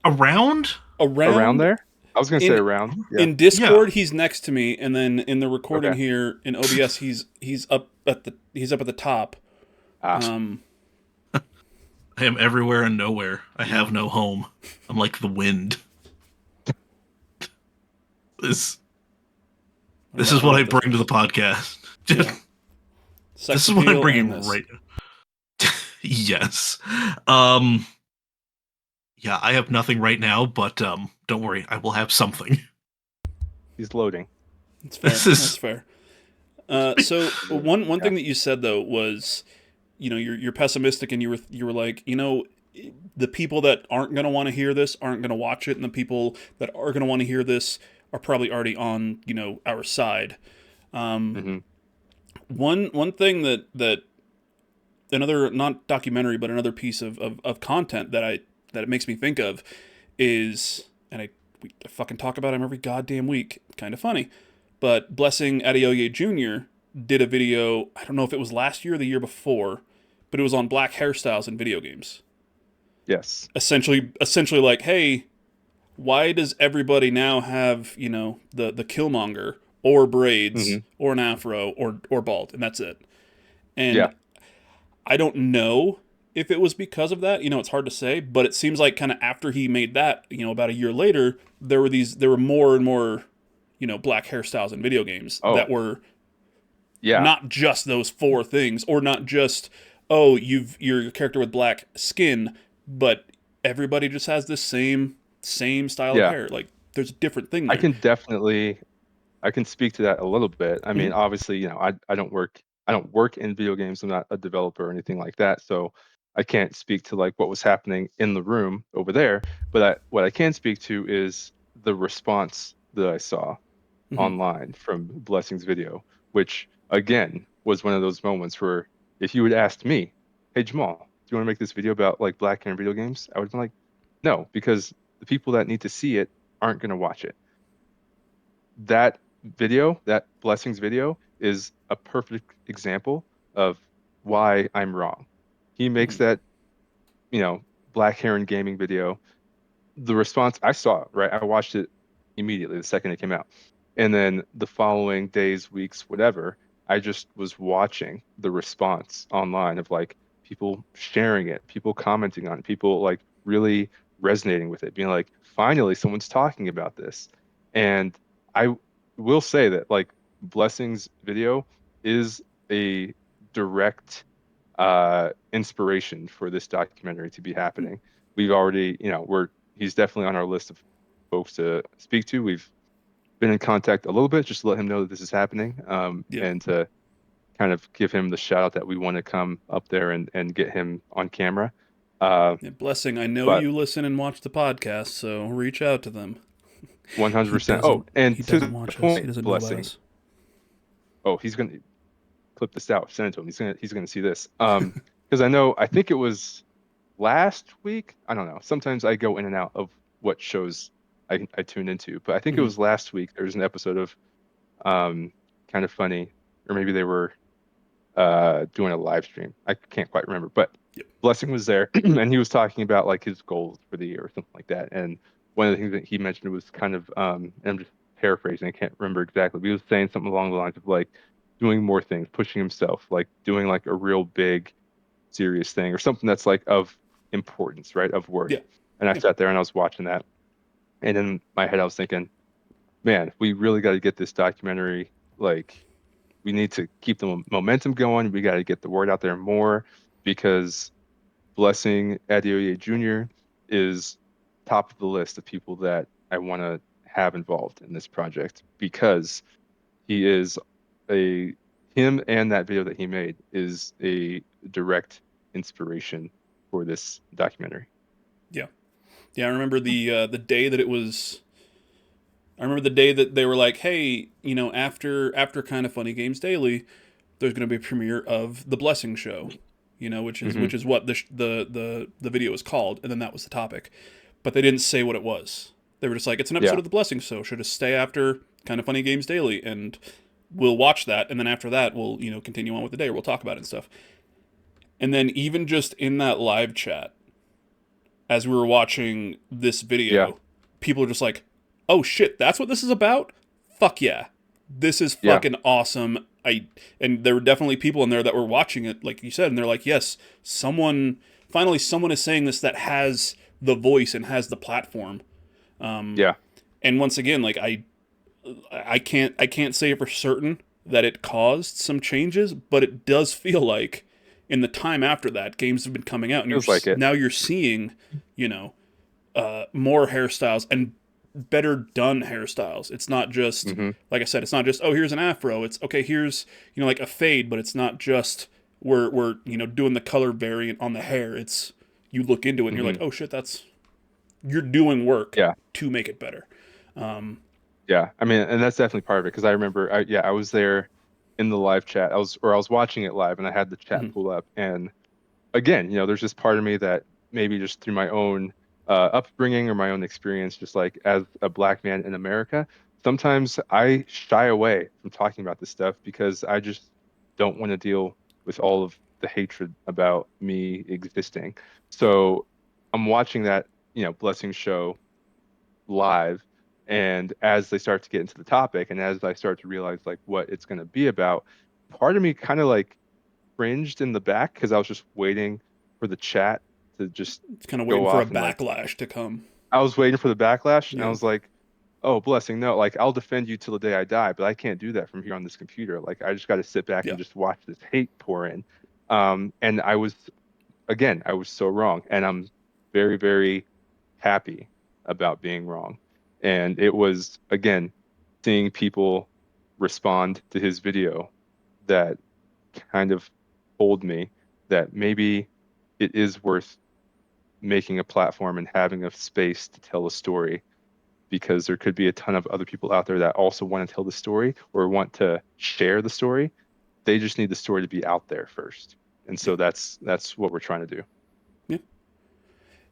around? around around there? I was gonna say around. Yeah. in Discord Yeah. he's next to me, and then in the recording Okay. here in OBS he's up at the top. Ah, I am everywhere and nowhere. I have no home. I'm like the wind. This I'm is what I about this bring to the podcast. sex This is what I'm appeal and bringing this. right. Yes. Yeah, I have nothing right now, but don't worry, I will have something. he's loading. That's fair. This is- That's fair. So one thing that you said though was, you're pessimistic, and you were like, the people that aren't gonna want to hear this aren't gonna watch it, and the people that are gonna want to hear this are probably already on our side. hmm One thing that another, not documentary, but another piece of content that it makes me think of is, and I fucking talk about him every goddamn week. Kind of funny, but Blessing Adeoye Jr. did a video. I don't know if it was last year or the year before, but it was on black hairstyles in video games. Yes. Essentially like, hey, why does everybody now have, you know, the Killmonger or braids or an afro or bald, and that's it. And Yeah. I don't know if it was because of that. You know, it's hard to say, but it seems like kind of after he made that, you know, about a year later, there were more and more, you know, black hairstyles in video games that were not just those 4 things, or not just, oh, you're a character with black skin, but everybody just has this same style of hair. Like, there's a different thing there. I can speak to that a little bit. I mean, obviously, you know, I don't work in video games. I'm not a developer or anything like that, so I can't speak to like what was happening in the room over there. But what I can speak to is the response that I saw online from Blessing's video, which again was one of those moments where if you had asked me, "Hey Jamal, do you want to make this video about like black hair in video games?" I would have been like, "No," because the people that need to see it aren't going to watch it. That video, that Blessings video, is a perfect example of why I'm wrong. He makes that, you know, black hair in gaming video. The response I saw, right? I watched it immediately the second it came out. And then the following days, weeks, whatever, I just was watching the response online of like people sharing it, people commenting on it, people like really resonating with it, being like, finally, someone's talking about this. And I will say that like Blessings video is a direct inspiration for this documentary to be happening. We've already, you know, he's definitely on our list of folks to speak to. We've been in contact a little bit just to let him know that this is happening, and to kind of give him the shout out that we want to come up there and get him on camera. Blessing, I know but you listen and watch the podcast, so reach out to them. 100%. Oh, and he to doesn't the watch us. point, He doesn't know about Blessing. us. Oh, he's gonna clip this out, send it to him. He's gonna see this. Because I think it was last week. I don't know. Sometimes I go in and out of what shows I tune into, but I think it was last week. There was an episode of Kind of Funny, or maybe they were doing a live stream. I can't quite remember, but Blessing was there and he was talking about like his goals for the year or something like that. And one of the things that he mentioned was kind of, and I'm just paraphrasing, I can't remember exactly, but he was saying something along the lines of like doing more things, pushing himself, like doing like a real big, serious thing or something that's like of importance, right? Of worth. Yeah. And I sat there and I was watching that. And in my head, I was thinking, man, we really got to get this documentary. Like, we need to keep the momentum going. We got to get the word out there more, because Blessing Adeoye Jr. is top of the list of people that I want to have involved in this project, because he is him and that video that he made is a direct inspiration for this documentary. Yeah, I remember the day that it was. I remember the day that they were like, "Hey, you know, after Kind of Funny Games Daily, there's going to be a premiere of the Blessing Show, you know, which is what the video is called," and then that was the topic, but they didn't say what it was. They were just like, "It's an episode of the Blessing Show. Should just stay after Kind of Funny Games Daily, and we'll watch that, and then after that, we'll continue on with the day, or we'll talk about it and stuff." And then even just in that live chat, as we were watching this video, people are just like, "Oh shit, that's what this is about? Fuck yeah. This is fucking awesome." And there were definitely people in there that were watching it, like you said, and they're like, "Yes, finally someone is saying this that has the voice and has the platform." And once again, like I can't say for certain that it caused some changes, but it does feel like in the time after that, games have been coming out, and now you're seeing, you know, more hairstyles and better done hairstyles. It's not just like I said, it's not just, oh, here's an afro. It's okay, here's, you know, like a fade, but it's not just we're you know, doing the color variant on the hair. It's, you look into it and you're like, oh shit, you're doing work to make it better. Yeah, I mean, and that's definitely part of it, because I remember I was there in the live chat. I was watching it live, and I had the chat pull up, and again, you know, there's this part of me that maybe just through my own upbringing or my own experience, just like as a black man in America, sometimes I shy away from talking about this stuff because I just don't want to deal with all of the hatred about me existing. So I'm watching that, blessing show live, and as they start to get into the topic, and as I start to realize like what it's going to be about, part of me kind of like cringed in the back because I was just waiting for the chat to just It's kind of go waiting for a off and like backlash to come. I was waiting for the backlash, and I Yeah. was like, oh, blessing, no, like I'll defend you till the day I die, but I can't do that from here on this computer. Like I just got to sit back Yeah. and just watch this hate pour in. And I was so wrong, and I'm very, very happy about being wrong. And it was, again, seeing people respond to his video that kind of told me that maybe it is worth making a platform and having a space to tell a story, because there could be a ton of other people out there that also want to tell the story or want to share the story. They just need the story to be out there first. And so that's what we're trying to do. Yeah.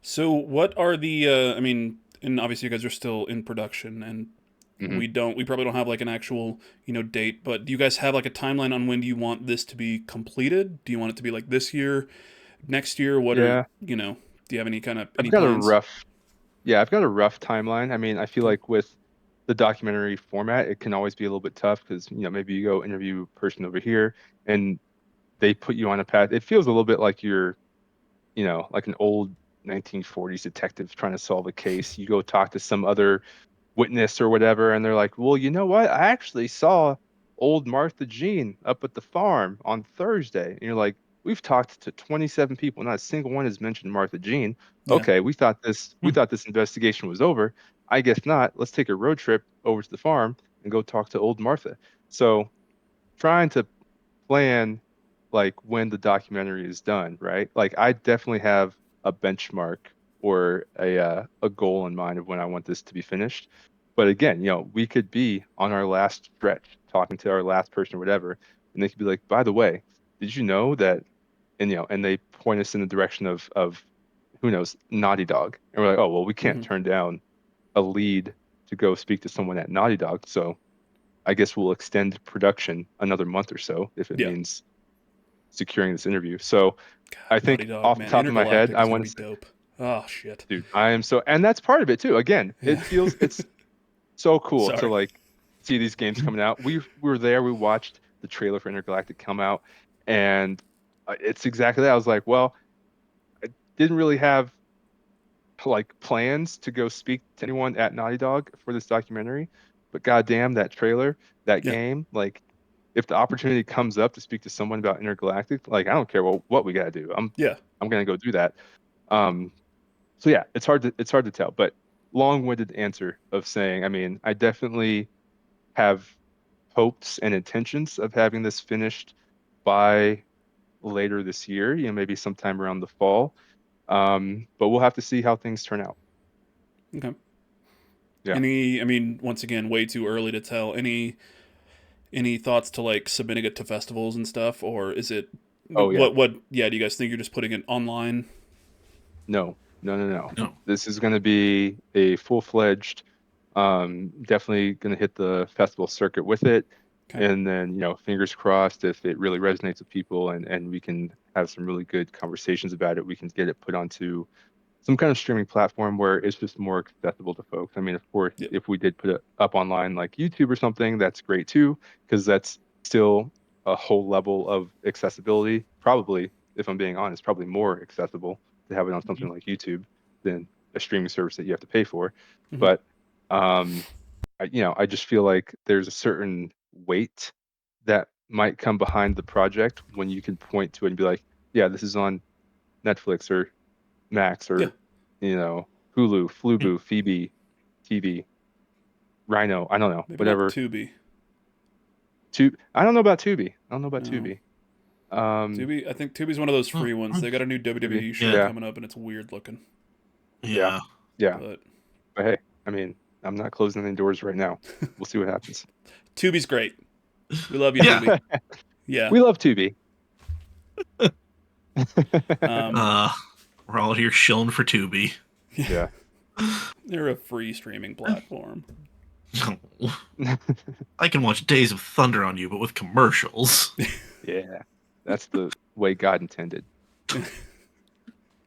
So what are the I mean, and obviously you guys are still in production, and we probably don't have like an actual, date, but do you guys have like a timeline on when do you want this to be completed? Do you want it to be like this year, next year? What Yeah. are, do you have any kind of I've any got a plans? rough timeline. I mean, I feel like with the documentary format, it can always be a little bit tough because, maybe you go interview a person over here and they put you on a path. It feels a little bit like you're, like an old 1940s detective trying to solve a case. You go talk to some other witness or whatever, and they're like, well, you know what? I actually saw old Martha Jean up at the farm on Thursday. And you're like, we've talked to 27 people, not a single one has mentioned Martha Jean. Yeah. Okay, we thought this investigation was over. I guess not. Let's take a road trip over to the farm and go talk to old Martha. So trying to plan like when the documentary is done, right? Like I definitely have a benchmark or a goal in mind of when I want this to be finished. But again, we could be on our last stretch talking to our last person or whatever, and they could be like, by the way, did you know that? And and they point us in the direction of who knows, Naughty Dog. And we're like, oh well, we can't turn down a lead to go speak to someone at Naughty Dog. So I guess we'll extend production another month or so if it Yeah. means securing this interview. So I Naughty think Dog, off the man. top of my head, Intergalactic I is gonna want be to say, dope. Oh shit. dude, and that's part of it too. Again, Yeah. it's so cool to Sorry. like see these games coming out. We were there, we watched the trailer for Intergalactic come out, and it's exactly that. I was like, well, I didn't really have like plans to go speak to anyone at Naughty Dog for this documentary, but goddamn that trailer, that Yeah. game, like if the opportunity comes up to speak to someone about Intergalactic, like I don't care what we gotta do. Yeah. I'm gonna go do that. Um, so yeah, it's hard to tell, but long-winded answer of saying, I mean, I definitely have hopes and intentions of having this finished by later this year, maybe sometime around the fall. But we'll have to see how things turn out. Okay. Yeah. I mean, once again, way too early to tell. Any thoughts to like submitting it to festivals and stuff, or is it Oh yeah. what yeah, do you guys think you're just putting it online? No. No. This is going to be a full-fledged, definitely going to hit the festival circuit with it. Okay. And then, fingers crossed, if it really resonates with people and we can have some really good conversations about it, we can get it put onto some kind of streaming platform where it's just more accessible to folks. I mean, of course, Yep. if we did put it up online like YouTube or something, that's great too, because that's still a whole level of accessibility. Probably, if I'm being honest, probably more accessible to have it on something like YouTube than a streaming service that you have to pay for. Mhm. But I just feel like there's a certain weight that might come behind the project when you can point to it and be like, yeah, this is on Netflix or Max Yeah. or Hulu, Flubu, Phoebe, TV, Rhino. I don't know, Maybe not whatever. Tubi. I don't know about Tubi. I don't know about No. Tubi. Tubi, I think Tubi's one of those free ones. They got a new WWE show Yeah. coming up, and it's weird looking. Yeah. Yeah. But Hey, I mean, I'm not closing any doors right now. We'll see what happens. Tubi's great. We love you, Yeah. Tubi. Yeah. We love Tubi. We're all here shilling for Tubi. Yeah. They're a free streaming platform. I can watch Days of Thunder on you, but with commercials. Yeah. That's the way God intended.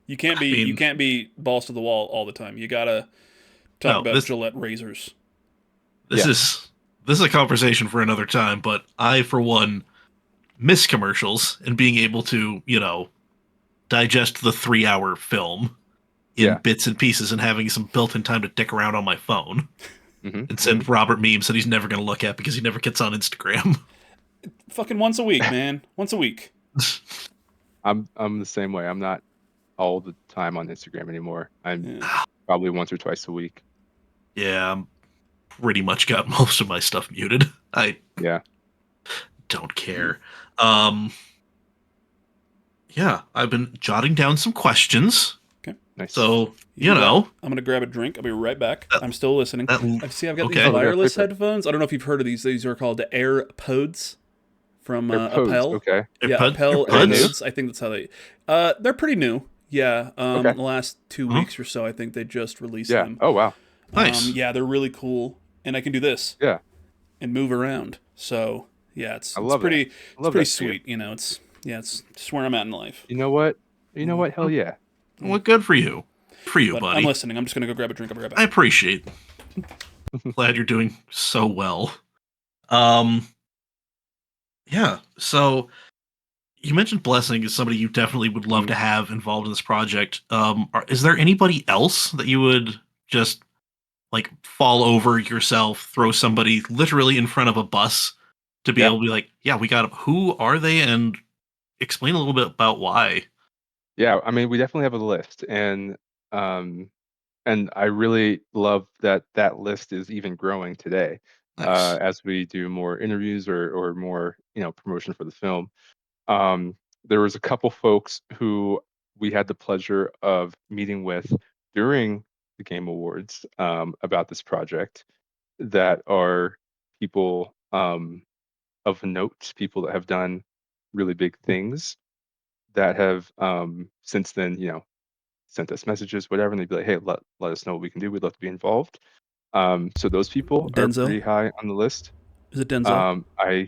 You can't be mean- you can't be balls to the wall all the time. You gotta talk No, about this- Gillette razors. This Yeah. is a conversation for another time, but I, for one, miss commercials and being able to, digest the 3-hour film in Yeah. bits and pieces and having some built-in time to dick around on my phone Mhm, and send Robert memes that he's never going to look at because he never gets on Instagram. Fucking once a week, man. Once a week. I'm the same way. I'm not all the time on Instagram anymore. I'm Yeah. probably once or twice a week. Yeah, I'm pretty much got most of my stuff muted. I Yeah. don't care. Yeah, I've been jotting down some questions. Nice. So, You do that. I'm gonna grab a drink. I'll be right back. I'm still listening. I've got okay. these Oh, we got wireless paper. headphones. I don't know if you've heard of these. These are called AirPods from AirPods, Appel. okay. Yeah, AirPod- Appel AirPods? AirPods. I think that's how they. They're pretty new. Yeah. Okay. The last 2 weeks or so, I think they just released Yeah. them. Oh wow. Nice. Yeah, they're really cool, and I can do this. Yeah. And move around. So yeah, it's love pretty. that. I It's love pretty that for you. sweet. It's it's just where I'm at in life. You know what? Hell yeah. Well, good for you. For you, But buddy. I'm listening. I'm just gonna go grab a drink. I'll be right back. I appreciate. Glad you're doing so well. Yeah. So you mentioned Blessing as somebody you definitely would love to have involved in this project. Is there anybody else that you would just like fall over yourself, throw somebody literally in front of a bus to be able to be like, yeah, we got 'em. Who are they, and explain a little bit about why? Yeah, I mean, we definitely have a list, and I really love that that list is even growing today, Nice. as we do more interviews or more promotion for the film. Um, there was a couple folks who we had the pleasure of meeting with during the Game Awards about this project that are people of note, people that have done really big things that have since then, sent us messages, whatever, and they'd be like, "Hey, let us know what we can do. We'd love to be involved." So those people are Denzel? pretty high on the list. Is it Denzel? I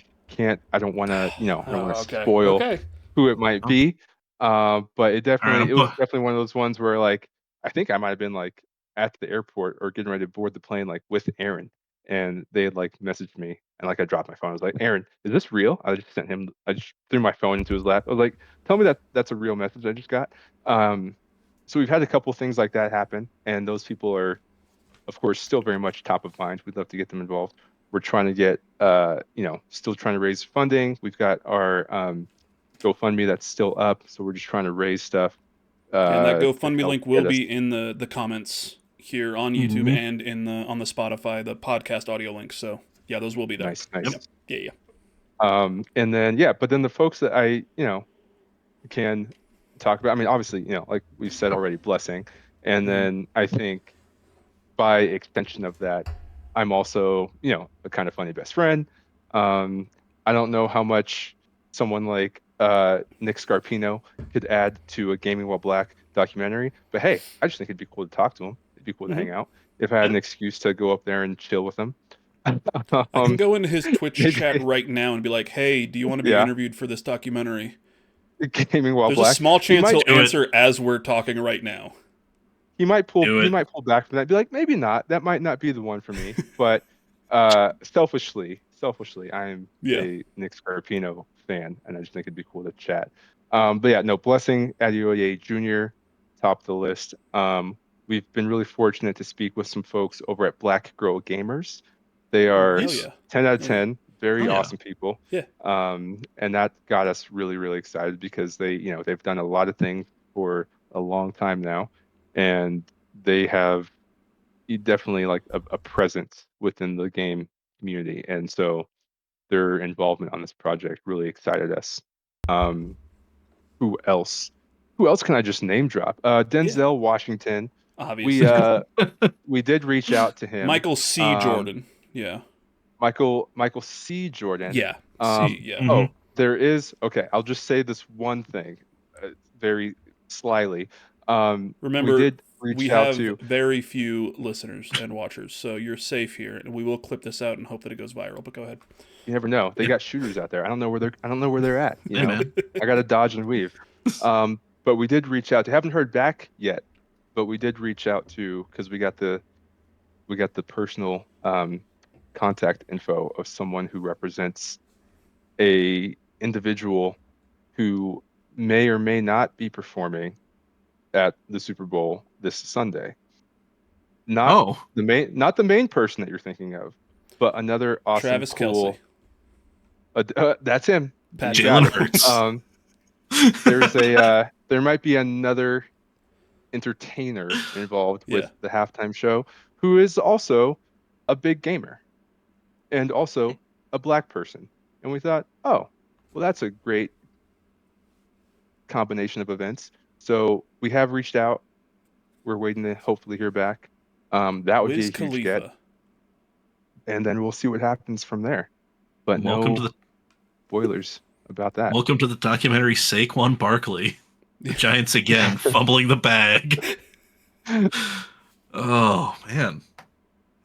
don't want to, I don't want to Okay. spoil Okay. who it might be. But it Alright, was definitely one of those ones where like I think I might have been like at the airport or getting ready to board the plane like with Aaron, and they had like messaged me, and like I dropped my phone. I was like, "Aaron, is this real?" I just threw my phone into his lap. I was like, "Tell me that that's a real message I just got." So we've had a couple things like that happen, and those people are, of course, still very much top of mind. We'd love to get them involved. We're trying to get, still trying to raise funding. We've got our GoFundMe that's still up, so we're just trying to raise stuff. And that To GoFundMe help link will get us. be in the comments here on YouTube and in the on the Spotify, the podcast audio links. So yeah, those will be there. Nice, nice. Yeah. And then but then the folks that I can talk about. I mean, obviously, like we've said already, Blessing, and then I think by extension of that, I'm also, a kind of funny best friend. I don't know how much someone like Nick Scarpino could add to a Gaming While Black documentary, but hey, I just think it'd be cool to talk to him. It'd be cool to hang out if I had an excuse to go up there and chill with him. I can go into his Twitch maybe- chat right now and be like, "Hey, do you want to be Yeah. interviewed for this documentary?" Gaming While There's Black. a small chance might he'll do it. answer as we're talking right now. He might pull Do it. back from that, be like, maybe not. That might not be the one for me. But selfishly, I'm Yeah. a Nick Scarpino fan, and I just think it'd be cool to chat. But yeah, no, Blessing Adeoye Jr. top the list. We've been really fortunate to speak with some folks over at Black Girl Gamers. They are Hell yeah. 10 out of Hell yeah. 10, very Hell yeah. awesome people. Yeah. And that got us really, really excited because they've done a lot of things for a long time now, and they have definitely like a presence within the game community, and so their involvement on this project really excited us. Who else? Who else can I just name drop? Denzel Washington. Obviously. We did reach out to him. Michael C. Jordan. Yeah. Michael C. Jordan. Yeah. Um, C. Yeah. Oh, there is. Okay, I'll just say this one thing, very slyly. Remember, we did reach out have to. very few listeners and watchers, so you're safe here, and we will clip this out and hope that it goes viral. But go ahead. You never know. They got shooters out there. I don't know where they're at. You Hey, know, man. I got to dodge and weave. But we did reach out to. Haven't heard back yet, but we did reach out to because we got the personal contact info of someone who represents a individual who may or may not be performing at the Super Bowl this Sunday. Not the main person that you're thinking of, but another awesome, Travis cool. Kelce. That's him. Jalen Hurts. There might be another entertainer involved with the halftime show who is also a big gamer and also a black person. And we thought, oh, well, that's a great combination of events. So we have reached out. We're waiting to hopefully hear back. That would Wiz be a huge Khalifa. get. And then we'll see what happens from there. But Welcome no to the spoilers about that. Welcome to the documentary Saquon Barkley. The Giants again, fumbling the bag. Oh, man.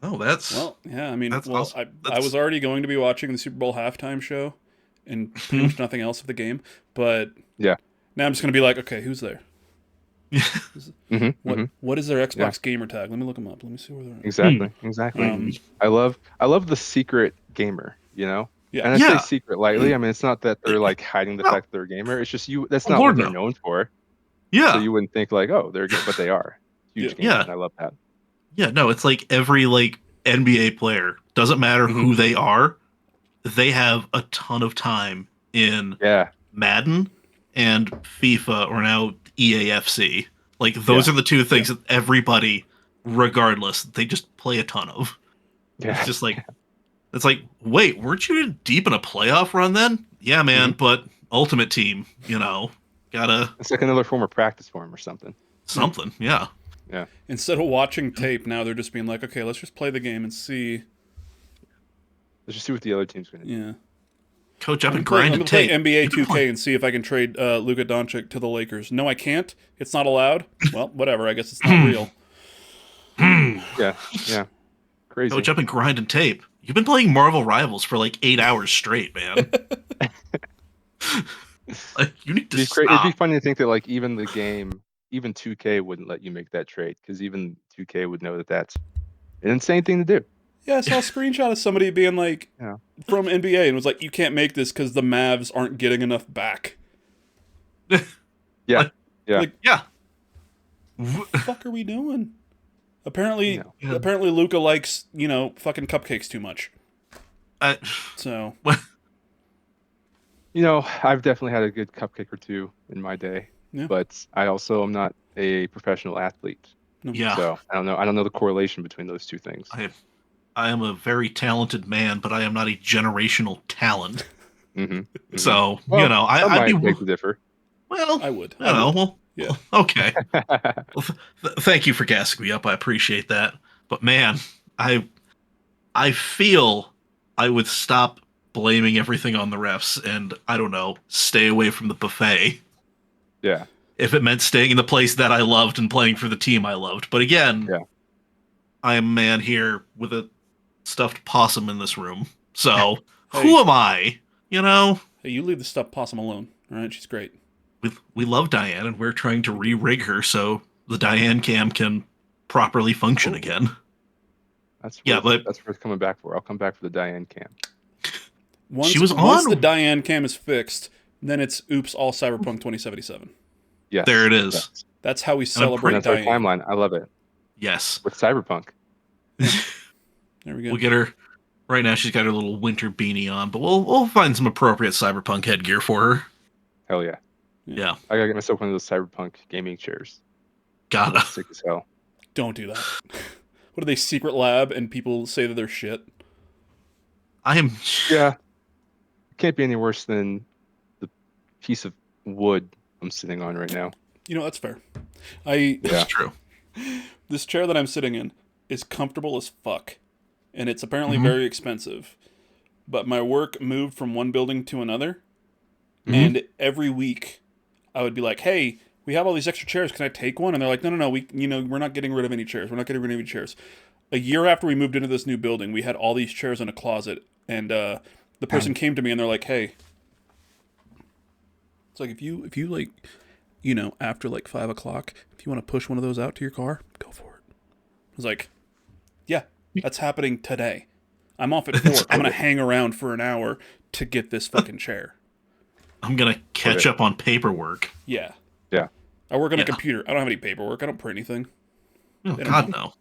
Oh, that's... Well, yeah, I mean, awesome. I was already going to be watching the Super Bowl halftime show and pretty much nothing else of the game, but yeah, now I'm just going to be like, okay, who's there? What is their Xbox gamer tag? Let me look them up. Let me see where they're at. Exactly. I love the secret gamer, you know? Yeah. And I say secret lightly. I mean, it's not that they're like hiding the fact that they're a gamer. It's just that's not what they're known for. Yeah. So you wouldn't think like, oh, they're good, but they are. Huge gamers, and I love that. Yeah, no, it's like every like NBA player, doesn't matter who they are, they have a ton of time in Madden and FIFA, or now EAFC. Like those are the two things that everybody, regardless, they just play a ton of. Yeah. It's just like, it's like, wait, weren't you deep in a playoff run then? Yeah, man, but Ultimate Team, you know, gotta... It's like another form of practice for him or something. Something, yeah. Yeah. Instead of watching tape, now they're just being like, okay, let's just play the game and see. Let's just see what the other team's going to do. Yeah. Coach up and grind and tape. I'm going to play NBA 2K and see if I can trade Luka Doncic to the Lakers. No, I can't. It's not allowed. Well, whatever. I guess it's not real. Yeah. Crazy. Coach up and grind and tape. You've been playing Marvel Rivals for like 8 hours straight, man. Like, you need to stop. It'd be funny to think that like even 2K wouldn't let you make that trade, because even 2K would know that that's an insane thing to do. Yeah, I saw a screenshot of somebody being like, from NBA, and was like, you can't make this because the Mavs aren't getting enough back. Yeah. What the fuck are we doing? Apparently Luka likes, fucking cupcakes too much. So. I've definitely had a good cupcake or two in my day, but I also am not a professional athlete. No. Yeah. So I don't know the correlation between those two things. I am a very talented man, but I am not a generational talent. So, I beg to differ. Well, I would. Well, okay. Well, thank you for gassing me up. I appreciate that. But man, I feel I would stop blaming everything on the refs and, I don't know, stay away from the buffet. Yeah. If it meant staying in the place that I loved and playing for the team I loved. But again, I am a man here with a stuffed possum in this room. So, who am I? Hey, you leave the stuffed possum alone. All right? She's great. We love Diane, and we're trying to re-rig her so the Diane cam can properly function again. That's worth coming back for. I'll come back for the Diane cam. Once the Diane cam is fixed, then it's oops, all Cyberpunk 2077. Yes. There it is. Yes. That's how we celebrate That's Diane. our timeline. I love it. Yes. With Cyberpunk. There we go. We'll get her. Right now, she's got her little winter beanie on, but we'll find some appropriate Cyberpunk headgear for her. Hell yeah. Yeah. I gotta get myself one of those Cyberpunk gaming chairs. Gotta. Sick as hell. Don't do that. What are they, Secret Lab, and people say that they're shit? Yeah. It can't be any worse than the piece of wood I'm sitting on right now. That's fair. That's true. This chair that I'm sitting in is comfortable as fuck, and it's apparently very expensive. But my work moved from one building to another, and every week I would be like, hey, we have all these extra chairs. Can I take one? And they're like, no, we're not getting rid of any chairs. We're not getting rid of any chairs. A year after we moved into this new building, we had all these chairs in a closet, and the person came to me and they're like, hey, it's like if you like, after like 5 o'clock, if you want to push one of those out to your car, go for it. I was like, yeah, that's happening today. I'm off at 4. I'm gonna hang around for an hour to get this fucking chair. I'm gonna catch up on paperwork. Yeah. Yeah. I work on a computer. I don't have any paperwork. I don't print anything. Oh, God, no.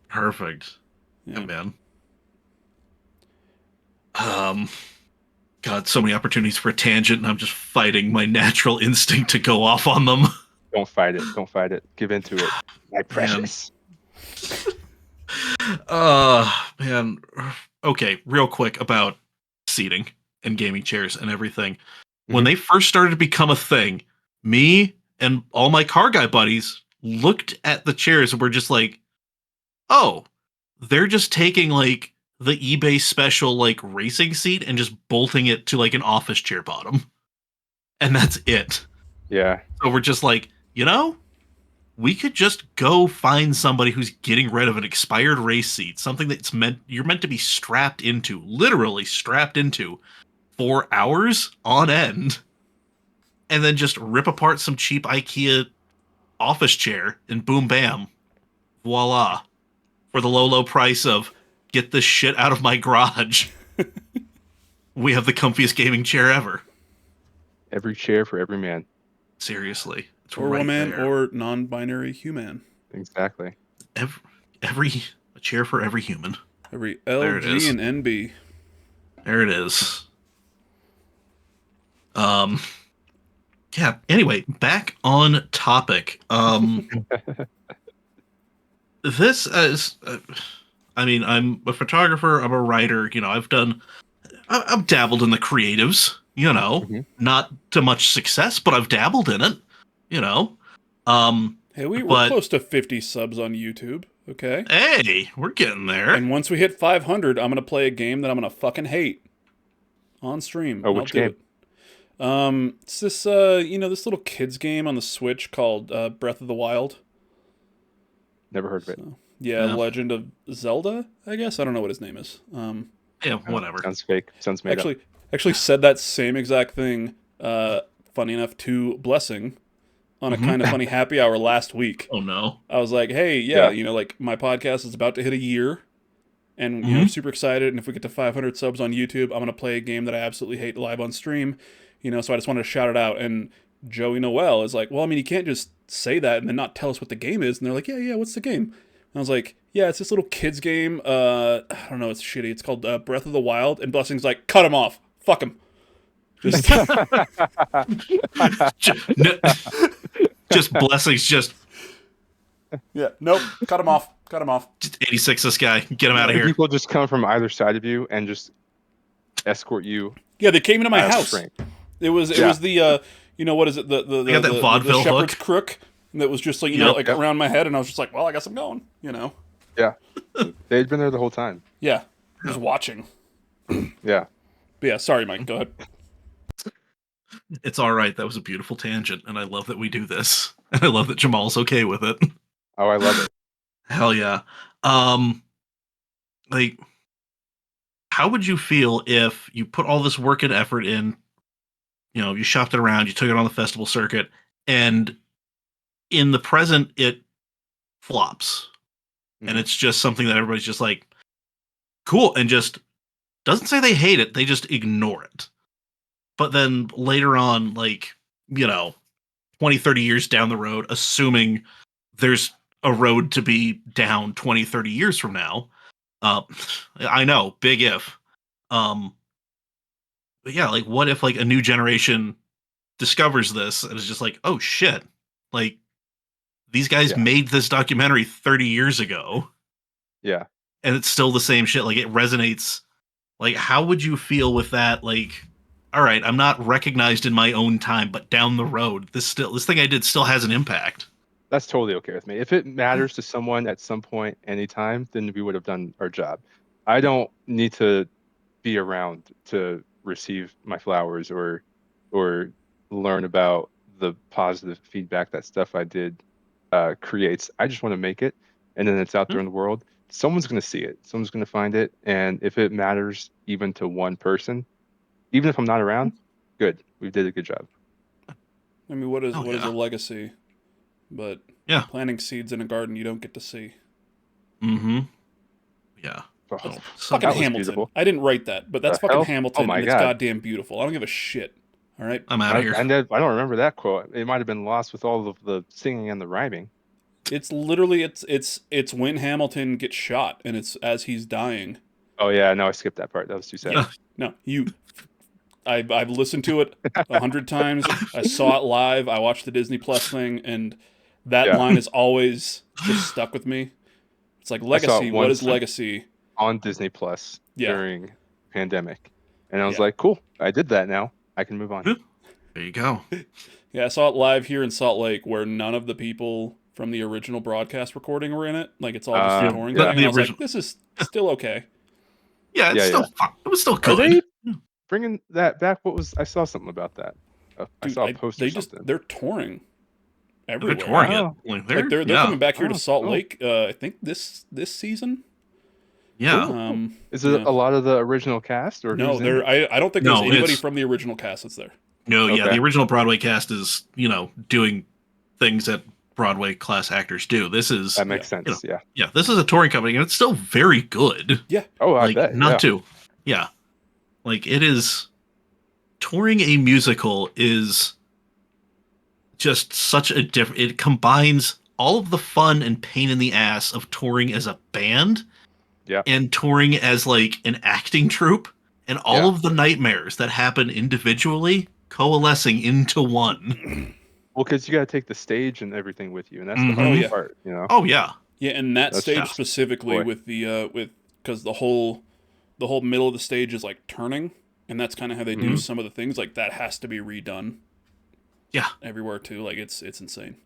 Perfect. Yeah, man. God, so many opportunities for a tangent, and I'm just fighting my natural instinct to go off on them. Don't fight it. Don't fight it. Give into it. My precious. Man. Okay, real quick about seating and gaming chairs and everything. When they first started to become a thing, me and all my car guy buddies looked at the chairs and were just like, oh, they're just taking like the eBay special like racing seat and just bolting it to like an office chair bottom. And that's it. Yeah. So we're just like, we could just go find somebody who's getting rid of an expired race seat, something that's you're meant to be strapped into, literally strapped into 4 hours on end, and then just rip apart some cheap IKEA office chair and boom, bam, voila, for the low price of get this shit out of my garage. We have the comfiest gaming chair ever. Every chair for every man. Seriously. Or woman, or non-binary human. Exactly. Every a chair for every human. Every L, G, and NB. There it is. Yeah. Anyway, back on topic. This is. I'm a photographer. I'm a writer. I've dabbled in the creatives. Not to much success, but I've dabbled in it. Hey, we're close to 50 subs on YouTube, okay? Hey, we're getting there. And once we hit 500, I'm going to play a game that I'm going to fucking hate on stream. Oh, which game? It's this, this little kids game on the Switch called Breath of the Wild. Never heard of it. Yeah, Legend of Zelda, I guess. I don't know what his name is. Yeah, whatever. Sounds fake. Sounds made up. Actually said that same exact thing, funny enough, to Blessing on a kind of funny happy hour last week. Oh no. I was like, hey, like my podcast is about to hit a year and I'm super excited, and if we get to 500 subs on YouTube, I'm going to play a game that I absolutely hate live on stream, so I just wanted to shout it out. And Joey Noel is like, well, you can't just say that and then not tell us what the game is. And they're like, yeah, what's the game? And I was like, yeah, it's this little kids game. I don't know, it's shitty. It's called Breath of the Wild. And Blessing's like, cut him off. Fuck him. Just Blessings, just... Yeah, nope, cut him off. Just 86 this guy. Get him out of here. People just come from either side of you and just escort you. Yeah, they came into my house. It was the, what is it? The vaudeville shepherd's hook. crook that was just like, around my head, and I was just like, well, I guess I'm going, Yeah. They'd been there the whole time. Yeah, just watching. Yeah. But yeah, sorry, Mike, go ahead. It's all right. That was a beautiful tangent, and I love that we do this. And I love that Jamal's okay with it. Oh, I love it. Hell yeah. Like, how would you feel if you put all this work and effort in, you shopped it around, you took it on the festival circuit, and in the present, it flops. Mm-hmm. And it's just something that everybody's just like, cool, and just doesn't say they hate it, they just ignore it. But then later on, 20, 30 years down the road, assuming there's a road to be down 20, 30 years from now, I know, big if. But yeah, what if a new generation discovers this and is just like, oh shit, these guys made this documentary 30 years ago. Yeah. And it's still the same shit. It resonates. How would you feel with that? All right, I'm not recognized in my own time, but down the road, this thing I did still has an impact. That's totally okay with me. If it matters to someone at some point, anytime, then we would have done our job. I don't need to be around to receive my flowers or learn about the positive feedback that stuff I did creates. I just want to make it, and then it's out there in the world. Someone's going to see it. Someone's going to find it, and if it matters even to one person, even if I'm not around, good. We did a good job. I mean, what is Oh, what is yeah. a legacy? But Yeah. planting seeds in a garden you don't get to see. Mm-hmm. Yeah. Oh, So Fucking that was Hamilton. beautiful. I didn't write that, but that's The fucking hell? Hamilton, Oh my and it's God. goddamn beautiful. I don't give a shit. All right. I'm out of here. I don't remember that quote. It might have been lost with all of the singing and the rhyming. It's literally it's when Hamilton gets shot, and it's as he's dying. Oh yeah, no, I skipped that part. That was too sad. Yeah. No, I've listened to it 100 times. I saw it live. I watched the Disney Plus thing, and that Yeah. line is always just stuck with me. It's like I saw it legacy. What is once legacy? on Disney Plus Yeah. during pandemic, and I was Yeah. like, cool, I did that. Now I can move on. There you go. Yeah, I saw it live here in Salt Lake, where none of the people from the original broadcast recording were in it. Like it's all just a touring yeah. thing. And I was original- like, this is still okay. Yeah, it's Yeah, still fun. It was still Are good. they bringing that back? I saw something about that. I Dude, saw a post or something. they're touring They're everywhere. touring Oh. it. Like They're yeah. coming back here to Salt oh. Lake. I think this season. Yeah. Is it a lot of the original cast or No, who's in it? I don't think No, there's anybody it's- from the original cast that's there. No, yeah, Okay. the original Broadway cast is, doing things that Broadway class actors do. This is That makes sense. Yeah. yeah, this is a touring company and it's still very good. Yeah. Oh, I Like bet. not yeah. to. Yeah. Like it is touring a musical is just such a different it combines all of the fun and pain in the ass of touring as a band Yeah. and touring as like an acting troupe and all Yeah. of the nightmares that happen individually coalescing into one. Well, because you got to take the stage and everything with you, and that's the Mhm. hard Oh, yeah. part. Oh yeah. Yeah, and that That's stage tough. specifically Boy. with because the whole middle of the stage is like turning, and that's kind of how they do Mhm. some of the things. Like that has to be redone Yeah. everywhere too. Like it's insane.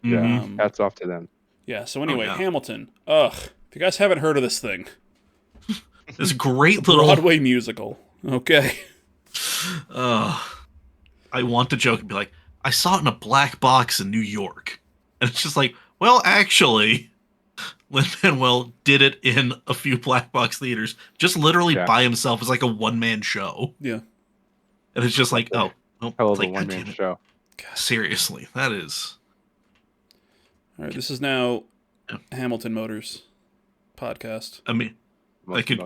Yeah. Mhm. Hats off to them. Yeah. So anyway, yeah. Hamilton. Ugh. If you guys haven't heard of this thing, This great little Broadway musical. Okay. I want to joke and be like, I saw it in a black box in New York. And it's just like, well, actually, Lin-Manuel did it in a few black box theaters, just literally Yeah. by himself as like a one-man show. Yeah. And it's just like, oh, well, Hell it's of a like, one God man damn it. show. Seriously, that is. All right. This is now Yeah. Hamilton Motors podcast. I mean, I could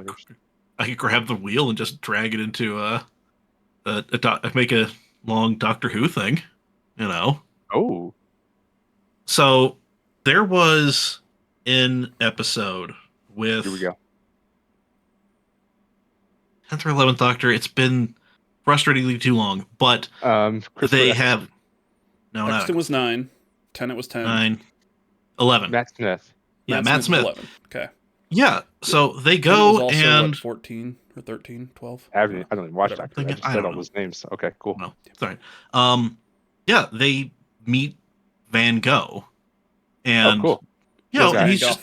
grab the wheel and just drag it into make a long Doctor Who thing, Oh, So there was an episode with here we go. 10th or 11th Doctor. It's been frustratingly too long, but they have no, not Exton was 9. Tennant was 10. 9, 11. Matt Smith. Yeah, Matt Smith. 11. Okay. Yeah, so they Tennant was go also, and what, 14 or 13, 12? I don't even watch Whatever. Doctor. I just I said don't all know. those names. Okay, cool. no, sorry. Yeah, they meet Van Gogh, and Oh, cool. and Okay. he's just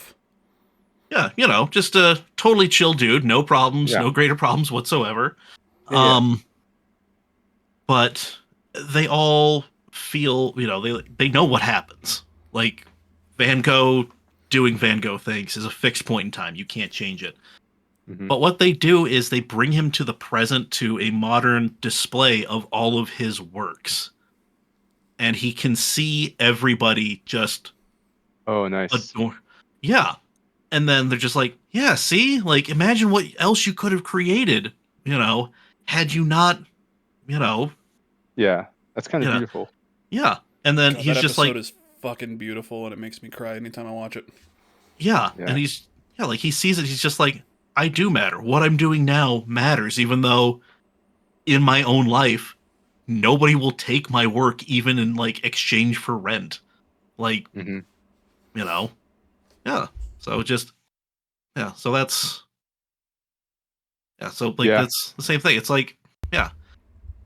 just a totally chill dude, no problems, Yeah. no greater problems whatsoever. Yeah. But they all feel, they know what happens. Like Van Gogh doing Van Gogh things is a fixed point in time. You can't change it. Mhm. But what they do is they bring him to the present to a modern display of all of his works. And he can see everybody just Oh, nice. adore. Yeah. And then they're just like, yeah, see? Like, imagine what else you could have created, had you not, Yeah, that's kind of Yeah. beautiful. yeah. And then God, he's that just episode like, is fucking beautiful, and it makes me cry anytime I watch it. yeah. Yeah. And he's, like, he sees it. He's just like, I do matter. What I'm doing now matters, even though in my own life, nobody will take my work even in, like, exchange for rent. Like, hmm yeah. So just, so that's, so, like, Yeah. that's the same thing. It's like, yeah,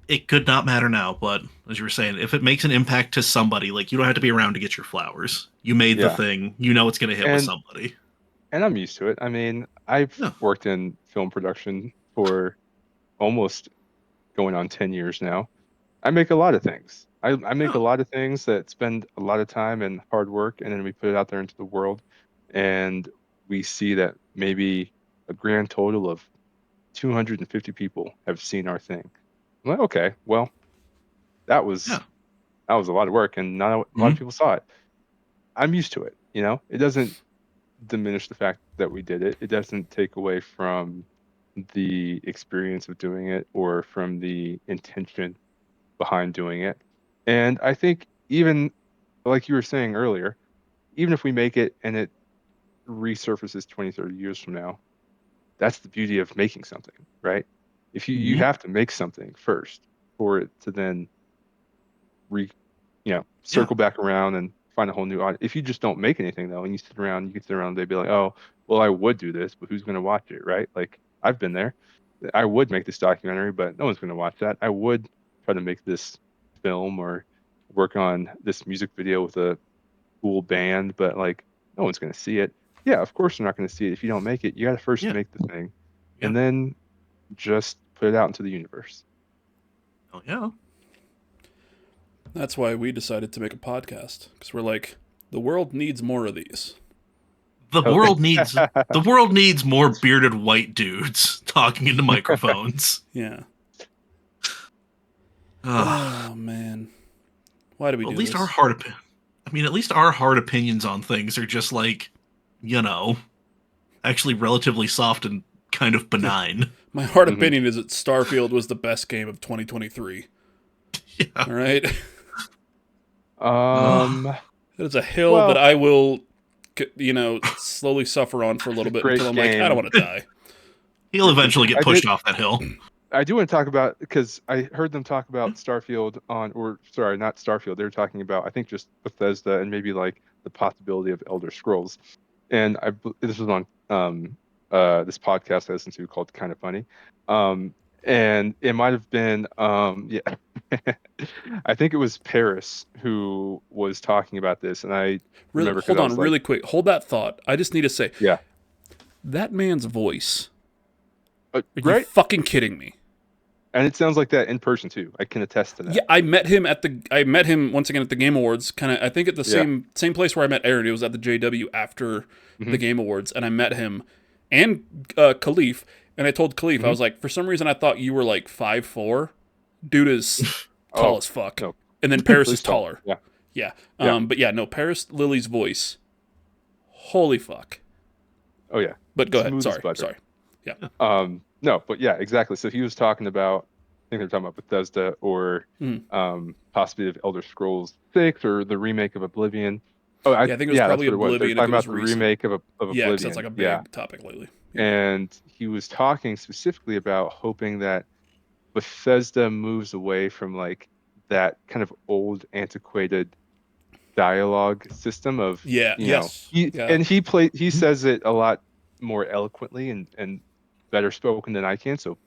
it could not matter now, but as you were saying, if it makes an impact to somebody, like, you don't have to be around to get your flowers. You made the Yeah. thing, it's going to hit with And- somebody. And I'm used to it. I mean, I've Yeah. worked in film production for almost going on 10 years now. I make a lot of things. I make Yeah. a lot of things that spend a lot of time and hard work, and then we put it out there into the world, and we see that maybe a grand total of 250 people have seen our thing. I'm like, okay, well, that was Yeah. that was a lot of work, and not a lot of Mhm. people saw it. I'm used to it, you know. It doesn't diminish the fact that we did it. It doesn't take away from the experience of doing it or from the intention behind doing it. And I think even like you were saying earlier, even if we make it and it resurfaces 20, 30 years from now, that's the beauty of making something, right? If you Mhm. have to make something first for it to then re Yeah. circle back around and find a whole new audience. If you just don't make anything though, and you sit around, you can sit around, they'd be like, oh, well, I would do this, but who's going to watch it, right? Like I've been there. I would make this documentary, but no one's going to watch that. I would try to make this film or work on this music video with a cool band, but like no one's going to see it. Yeah, of course they're not going to see it if you don't make it. You got to first Yeah. make the thing Yeah. and then just put it out into the universe. Oh yeah. That's why we decided to make a podcast, because we're like, the world needs more of these. The Oh, world needs more bearded white dudes talking into microphones. Yeah. Ugh. Oh man, why do we Well, do at least this? at least our hard opinions on things are just like, you know, actually relatively soft and kind of benign. My hard Mhm. opinion is that Starfield was the best game of 2023. Yeah. All right, Ugh. it is a hill that Well, I will, slowly suffer on for a little bit until great I'm like, I don't game. want to die. He'll eventually get I pushed did. off that hill. I do want to talk about because I heard them talk about Starfield or sorry, not Starfield. They were talking about I think just Bethesda and maybe like the possibility of Elder Scrolls. And this was on this podcast I listened to called Kind of Funny, and it might have been yeah, I think it was Paris who was talking about this, and I Really, remember because hold I on, was like, really quick. Hold that thought. I just need to say yeah, that man's voice. Are you right, fucking kidding me? and it sounds like that in person too. I can attest to Yeah, that. I met him once again at the Game Awards, kind of I think at the Yeah. same place where I met Aaron. It was at the JW after the Hmm. Game Awards, and I met him and Khalif, and I told Khalif I Hmm. was like, for some reason I thought you were like 5'4". Dude is tall Oh as fuck, no, and then Paris is please tall. taller. Yeah. Yeah, Yeah. but yeah, no, Paris Lily's voice, holy fuck. Oh yeah. But go ahead. Smooth as Sorry, butter. sorry. Yeah, No, but yeah, exactly. So he was talking about, I think they're talking about Bethesda or Mhm. possibly of Elder Scrolls 6 or the remake of Oblivion. yeah. I think it was Yeah, that's probably what it was. They're Oblivion if talking it about was the recent. remake of Yeah, because that's like Oblivion. a Yeah. big topic lately. Yeah. And he was talking specifically about hoping that Bethesda moves away from like that kind of old antiquated dialogue system of, Yeah. Yes. Yeah. he says it a lot more eloquently and better spoken than I can. So,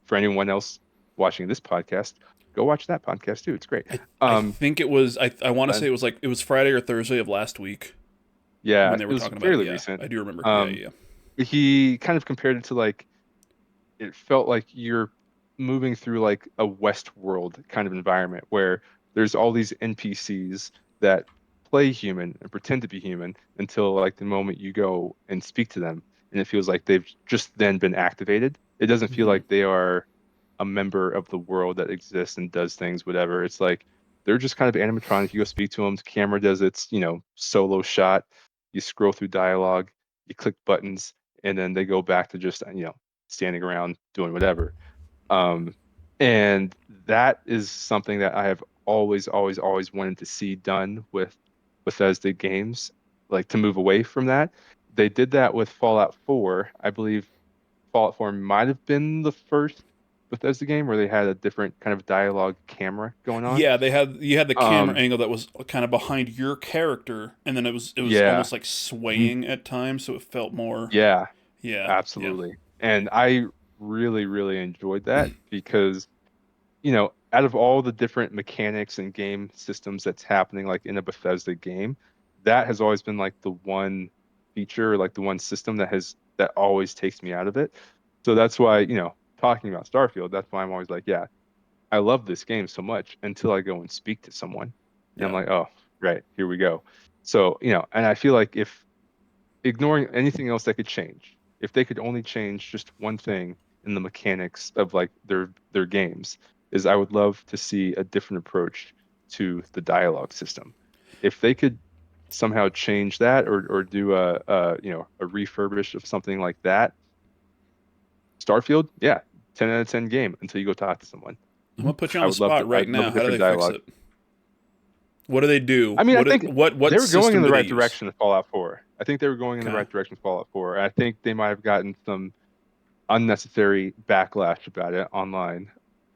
for anyone else watching this podcast, go watch that podcast too. It's great. I think it was I want to uh, say it was Friday or Thursday of last week yeah, when they it were was talking about it. fairly Yeah, recent. I do remember. Yeah, Um, yeah. he kind of compared it to like it felt like you're moving through like a Westworld kind of environment where there's all these NPCs that play human and pretend to be human until like the moment you go and speak to them, and it feels like they've just then been activated. It doesn't feel Hmm. like they are a member of the world that exists and does things, whatever. It's like they're just kind of animatronic. You go speak to them, the camera does its, solo shot. You scroll through dialogue, you click buttons, and then they go back to just, standing around doing whatever. Um, and that is something that I have always, always, always wanted to see done with Bethesda games, like to move away from that. They did that with Fallout 4. I believe Fallout 4 might have been the first Bethesda game where they had a different kind of dialogue camera going on. Yeah, you had the camera Um, angle that was kind of behind your character, and then it was yeah, almost like mhm, swaying at times, so it felt more. yeah, Yeah, yeah. absolutely. And I really, really enjoyed that because out of all the different mechanics and game systems that's happening like in a Bethesda game, that has always been like the one feature, like the one system that always takes me out of it. So that's why, talking about Starfield, that's why I'm always like, yeah, I love this game so much until I go and speak to someone. And I'm like, oh, right, here we go. So, and I feel like if ignoring anything else that could change, if they could only change just one thing in the mechanics of like their games, is I would love to see a different approach to the dialogue system. If they could somehow change that or do a refurbish of something like that, Starfield, yeah, 10 out of 10 game until you go talk to someone. I'm gonna put you on I the would love spot to. right I'd love now. a How do they different fix dialogue. it? What do they do? I mean, I think what they were going in system the do they right use? direction with Fallout 4. I think they were going in the Okay. right direction with Fallout 4. I think they might have gotten some unnecessary backlash about it online.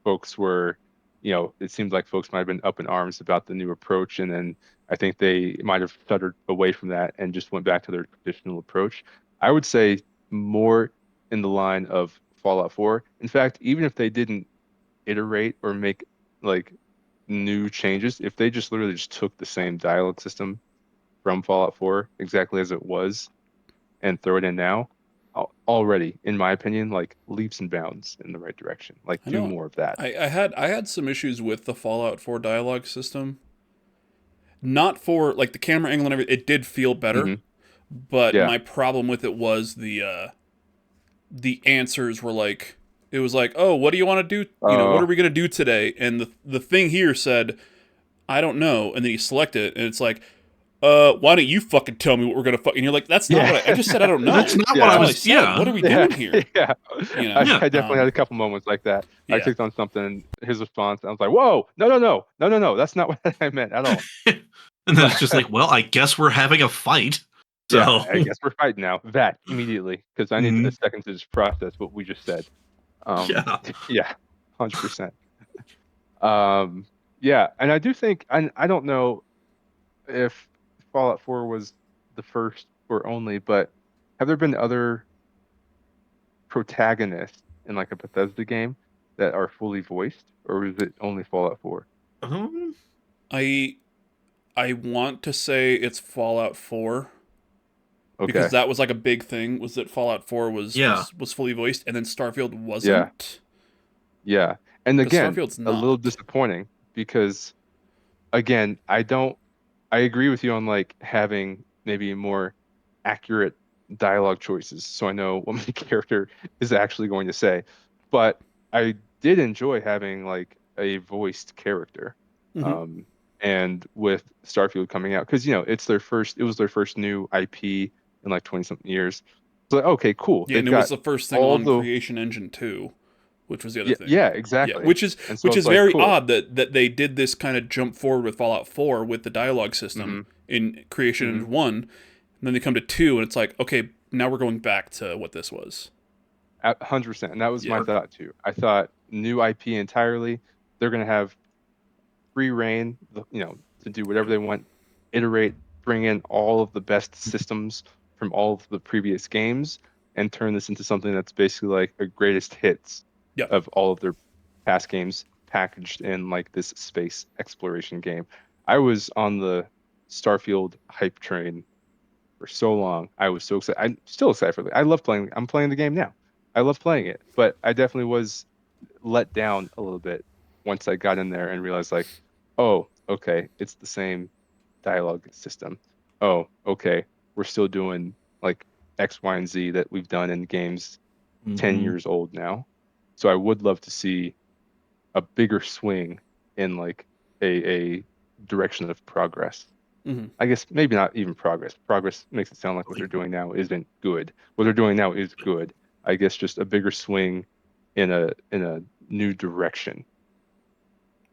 Folks were, it seems like folks might have been up in arms about the new approach, and then I think they might have shuttered away from that and just went back to their traditional approach. I would say more in the line of Fallout 4. In fact, even if they didn't iterate or make like new changes, if they just literally just took the same dialogue system from Fallout 4 exactly as it was and throw it in now, already, in my opinion, like leaps and bounds in the right direction. Like I do know. more of that. I had some issues with the Fallout 4 dialogue system. Not for like the camera angle and everything. It did feel better, but Yeah. my problem with it was the answers were like, it was like, oh, what do you want to do? What are we gonna do today? And the thing here said, I don't know, and then you select it, and it's like, why don't you fucking tell me what we're gonna fuck? And you're like, that's not what I just said. I don't know. That's not Yeah. what I That's all was. said. Yeah. What are we doing here? Yeah. You know? I definitely had a couple moments like that. I Yeah. clicked on something, his response, I was like, whoa, no, that's not what I meant at all. And then it's just like, well, I guess we're having a fight. So Yeah, I guess we're fighting now. That immediately, because I need a second to just process what we just said. Yeah, 100%. Yeah, and I do think, and I don't know if Fallout 4 was the first or only, but have there been other protagonists in like a Bethesda game that are fully voiced, or is it only Fallout 4? I want to say it's Fallout 4. Okay. Because that was like a big thing, was that Fallout 4 was fully voiced, and then Starfield wasn't. Yeah. And again, Starfield's a little disappointing because, again, I agree with you on like having maybe more accurate dialogue choices so I know what my character is actually going to say. But I did enjoy having like a voiced character. And with Starfield coming out, because it was their first new IP in like 20 something years. So like, okay, cool. Yeah, and it was the first thing on Creation Engine 2, which was the other thing. Yeah, exactly. Yeah, which is like, very cool. odd that they did this kind of jump forward with Fallout 4 with the dialogue system in Creation Engine 1, and then they come to 2, and it's like, okay, now we're going back to what this was. 100%, and that was my thought too. I thought new IP entirely. They're going to have free reign, to do whatever they want, iterate, bring in all of the best systems from all of the previous games, and turn this into something that's basically like a greatest hits of all of their past games packaged in like this space exploration game. I was on the Starfield hype train for so long. I was so excited. I'm still excited for it. I love playing. I'm playing the game now. I love playing it, but I definitely was let down a little bit once I got in there and realized like, oh, okay, it's the same dialogue system. Oh, okay, we're still doing like X, Y, and Z that we've done in games 10 years old now. So I would love to see a bigger swing in like a direction of progress. I guess maybe not even progress. Progress makes it sound like what they're doing now isn't good. What they're doing now is good. I guess just a bigger swing in a new direction.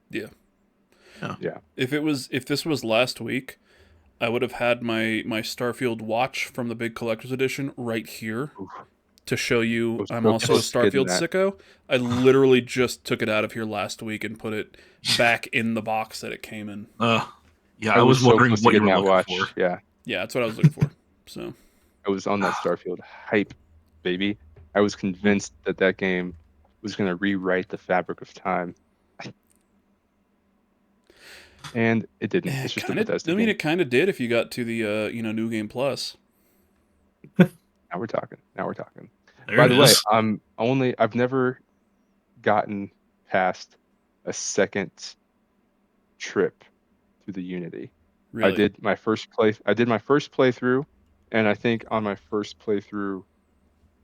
Yeah. Yeah. If this was last week, I would have had my Starfield watch from the big collector's edition right here to show you I'm also a Starfield sicko. I literally just took it out of here last week and put it back in the box that it came in. Yeah, I was wondering what you were looking for. Yeah, that's what I was looking for. So I was on that Starfield hype, baby. I was convinced that game was going to rewrite the fabric of time. And it didn't. It's just a Bethesda game. It kind of did if you got to the New Game Plus. Now we're talking. By the way, I've never gotten past a second trip through the Unity. Really? I did my first playthrough, and I think on my first playthrough,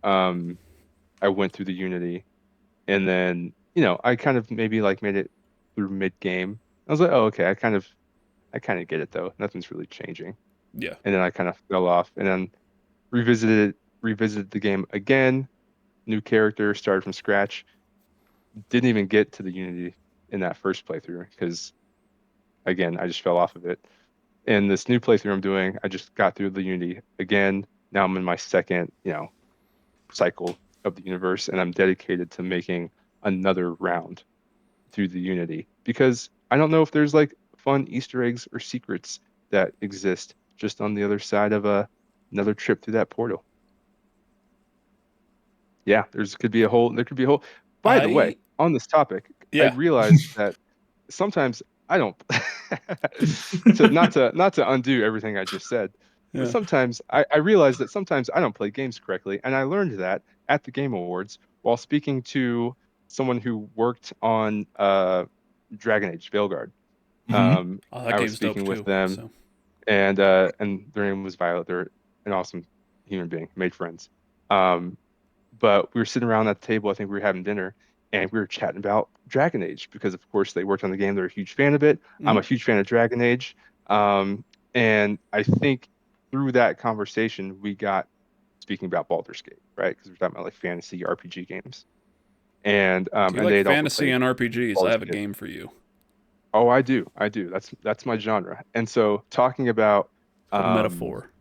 I went through the Unity, and then I kind of maybe like made it through mid game. I was like, oh, okay, I kind of get it though. Nothing's really changing. Yeah. And then I kind of fell off, and then revisited the game again, new character, started from scratch. Didn't even get to the Unity in that first playthrough because, again, I just fell off of it. And this new playthrough I'm doing, I just got through the Unity again. Now I'm in my second, cycle of the universe, and I'm dedicated to making another round through the Unity because I don't know if there's like fun Easter eggs or secrets that exist just on the other side of another trip through that portal. Yeah, there could be a whole. By the way, on this topic, I realized that sometimes I don't. Not to undo everything I just said, but sometimes I realize that sometimes I don't play games correctly, and I learned that at the Game Awards while speaking to someone who worked on Dragon Age Veilguard. That I was game's dope speaking with too, them, so. and their name was Violet. They're an awesome human being, made friends. But we were sitting around at the table. I think we were having dinner, and we were chatting about Dragon Age because, of course, they worked on the game. They're a huge fan of it. I'm a huge fan of Dragon Age, and I think through that conversation we got speaking about Baldur's Gate, right? Because we're talking about like fantasy RPG games, and Do you and like they'd also fantasy played and RPGs? I Baldur's have a Gate. game for you. Oh, I do. That's my genre. And so talking about Metaphor.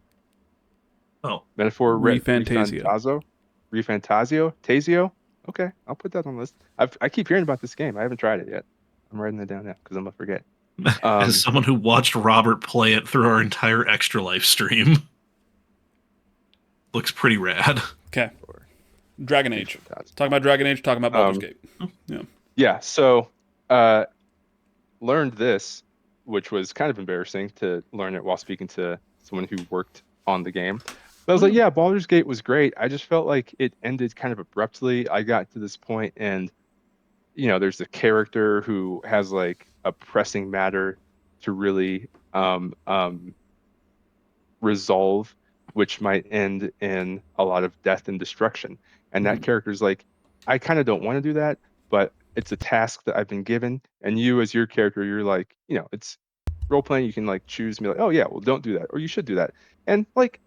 Metaphor Refantasio. Refantasio? Tasio? Okay, I'll put that on the list. I keep hearing about this game. I haven't tried it yet. I'm writing it down now because I'm gonna forget. As someone who watched Robert play it through our entire Extra Life stream, looks pretty rad. Okay. Dragon Age. Talking about Dragon Age, talking about Baldur's Gate. Yeah. Yeah, so learned this, which was kind of embarrassing to learn it while speaking to someone who worked on the game. But I was like, yeah, Baldur's Gate was great. I just felt like it ended kind of abruptly. I got to this point and, there's a character who has like a pressing matter to really resolve, which might end in a lot of death and destruction. And that character's like, I kind of don't want to do that, but it's a task that I've been given. And you, as your character, you're like, it's role playing. You can like choose and be like, oh yeah, well, don't do that, or you should do that. And like,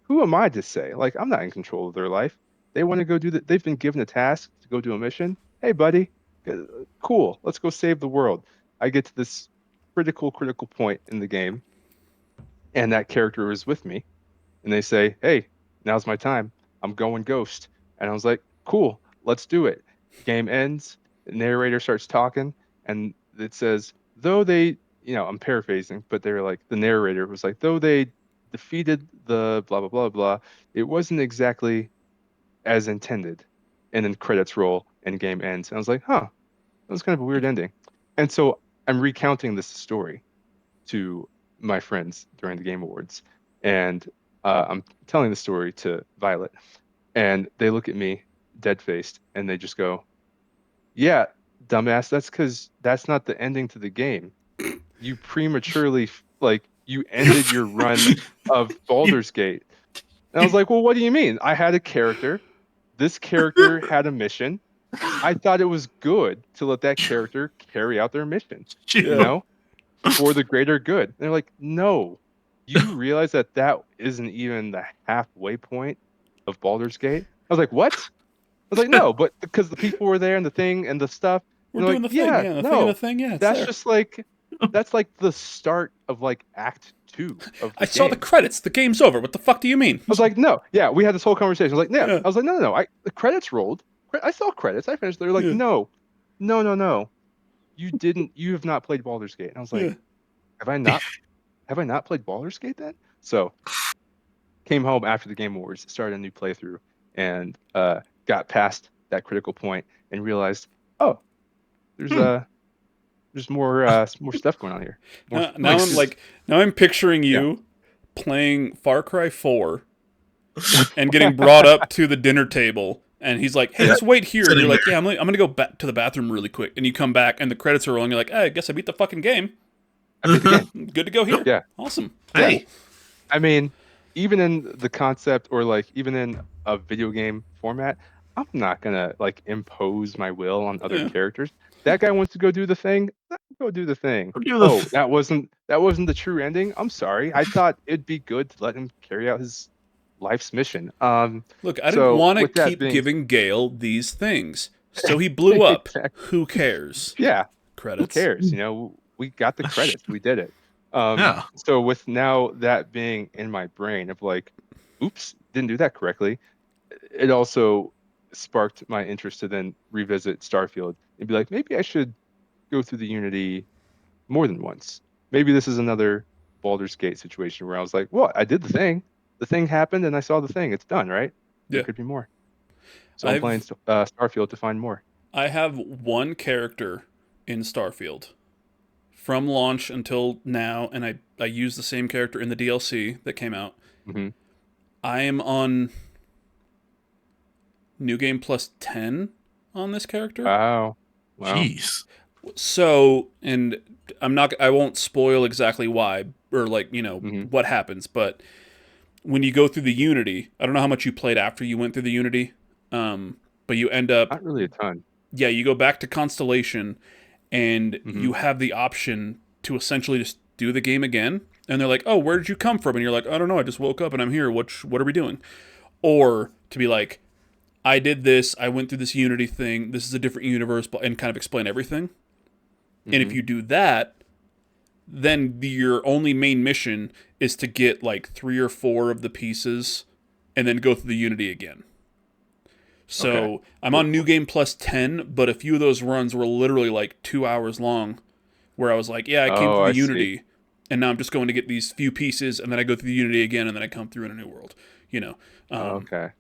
who am I to say? Like, I'm not in control of their life. They want to go do that. They've been given a task to go do a mission. Hey, buddy, cool. Let's go save the world. I get to this critical point in the game, and that character is with me, and they say, hey, now's my time. I'm going ghost. And I was like, cool, let's do it. Game ends. The narrator starts talking, and it says, though they, I'm paraphrasing, but they're like, the narrator was like, though they defeated the blah, blah, blah, blah, it wasn't exactly as intended. And then credits roll and game ends. And I was like, huh, that was kind of a weird ending. And so I'm recounting this story to my friends during the Game Awards. And I'm telling the story to Violet. And they look at me dead-faced and they just go, yeah, dumbass, that's because that's not the ending to the game. You prematurely, you ended your run of Baldur's Gate. And I was like, well, what do you mean? I had a character. This character had a mission. I thought it was good to let that character carry out their mission, for the greater good. And they're like, no, you realize that isn't even the halfway point of Baldur's Gate? I was like, what? I was like, no, but because the people were there and the thing and the stuff. We're doing like, the thing, yeah. The thing, yeah. That's there. Just like, that's like the start of like Act 2 of the I saw the credits. The game's over. What the fuck do you mean? I was like, no. Yeah, we had this whole conversation. I was like, yeah. I was like, no. The credits rolled. I saw credits. I finished. They're like, no. You didn't. You have not played Baldur's Gate. And I was like, have I not? Have I not played Baldur's Gate then? So, came home after the Game Awards, started a new playthrough, and got past that critical point and realized, oh, there's more stuff going on here. Now I'm picturing you playing Far Cry 4 and getting brought up to the dinner table And he's like, hey, just wait here. And Sitting you're like, there. yeah, I'm going to go back to the bathroom really quick. And you come back, and the credits are rolling. You're like, hey, I guess I beat the fucking game. I beat the game. Good to go here. Yeah. Awesome. Hey. Cool. I mean, even in the concept or like even in a video game format, I'm not gonna like impose my will on other characters. That guy wants to go do the thing, let him go do the thing. That wasn't the true ending. I'm sorry. I thought it'd be good to let him carry out his life's mission. Look, I didn't so want to with that keep being- giving Gale these things. So he blew up. Exactly. Who cares? Yeah. Credits. Who cares? You know, we got the credits. We did it. Yeah. So with now that being in my brain of like, oops, didn't do that correctly, it also sparked my interest to then revisit Starfield and be like, maybe I should go through the Unity more than once. Maybe this is another Baldur's Gate situation where I was like, well, I did the thing. The thing happened and I saw the thing. It's done, right? Yeah. There could be more. So I'm playing Starfield to find more. I have one character in Starfield from launch until now, and I use the same character in the DLC that came out. Mm-hmm. I am on New Game Plus 10 on this character. Wow. Jeez. So, and I won't spoil exactly why, or like, Mm-hmm. what happens, but when you go through the Unity, I don't know how much you played after you went through the Unity, but you end up... Not really a ton. Yeah, you go back to Constellation, and Mm-hmm. you have the option to essentially just do the game again. And they're like, oh, where did you come from? And you're like, I don't know, I just woke up and I'm here. What are we doing? Or to be like, I did this, I went through this Unity thing, this is a different universe, and kind of explain everything. Mm-hmm. And if you do that, then your only main mission is to get like 3 or 4 of the pieces and then go through the Unity again. So Okay. I'm on New Game Plus 10, but a few of those runs were literally like 2 hours long where I was like, yeah, I came through the Unity and now I'm just going to get these few pieces and then I go through the Unity again and then I come through in a new world, Okay.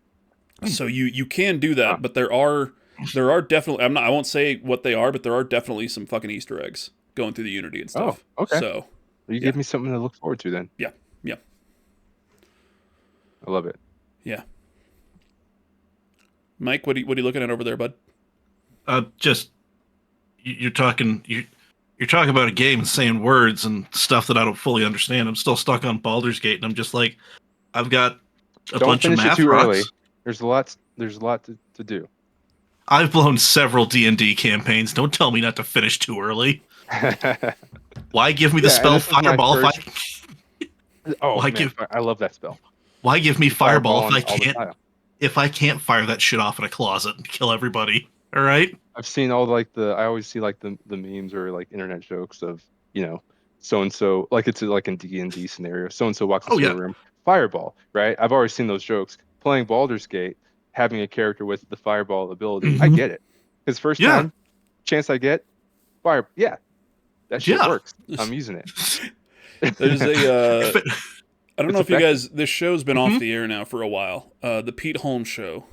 So you can do that, but there are definitely, I won't say what they are, but there are definitely some fucking Easter eggs going through the Unity and stuff. Oh, okay. So You give me something to look forward to then. yeah. I love it. Yeah. Mike, what are you looking at over there, bud? Just you're talking about a game and saying words and stuff that I don't fully understand. I'm still stuck on Baldur's Gate, and I'm just like, I've got a Don't bunch of finish it math too rocks. early. There's a lot to do. I've blown several D&D campaigns. Don't tell me not to finish too early. Why give me the Yeah, and spell this is my Fireball first- Oh, Why man, I love that spell. why give me Fireball Fireball if I can't fire that shit off in a closet and kill everybody? All right. I've seen all like I always see like the memes or like internet jokes of, so and so, like it's like in D&D scenario, so and so walks into a room, Fireball, right? I've already seen those jokes. Playing Baldur's Gate, having a character with the Fireball ability, I get it. Because first time chance I get, fire, that shit works. I'm using it. There's a I don't know if you effective. guys, this show's been off the air now for a while. The Pete Holmes show.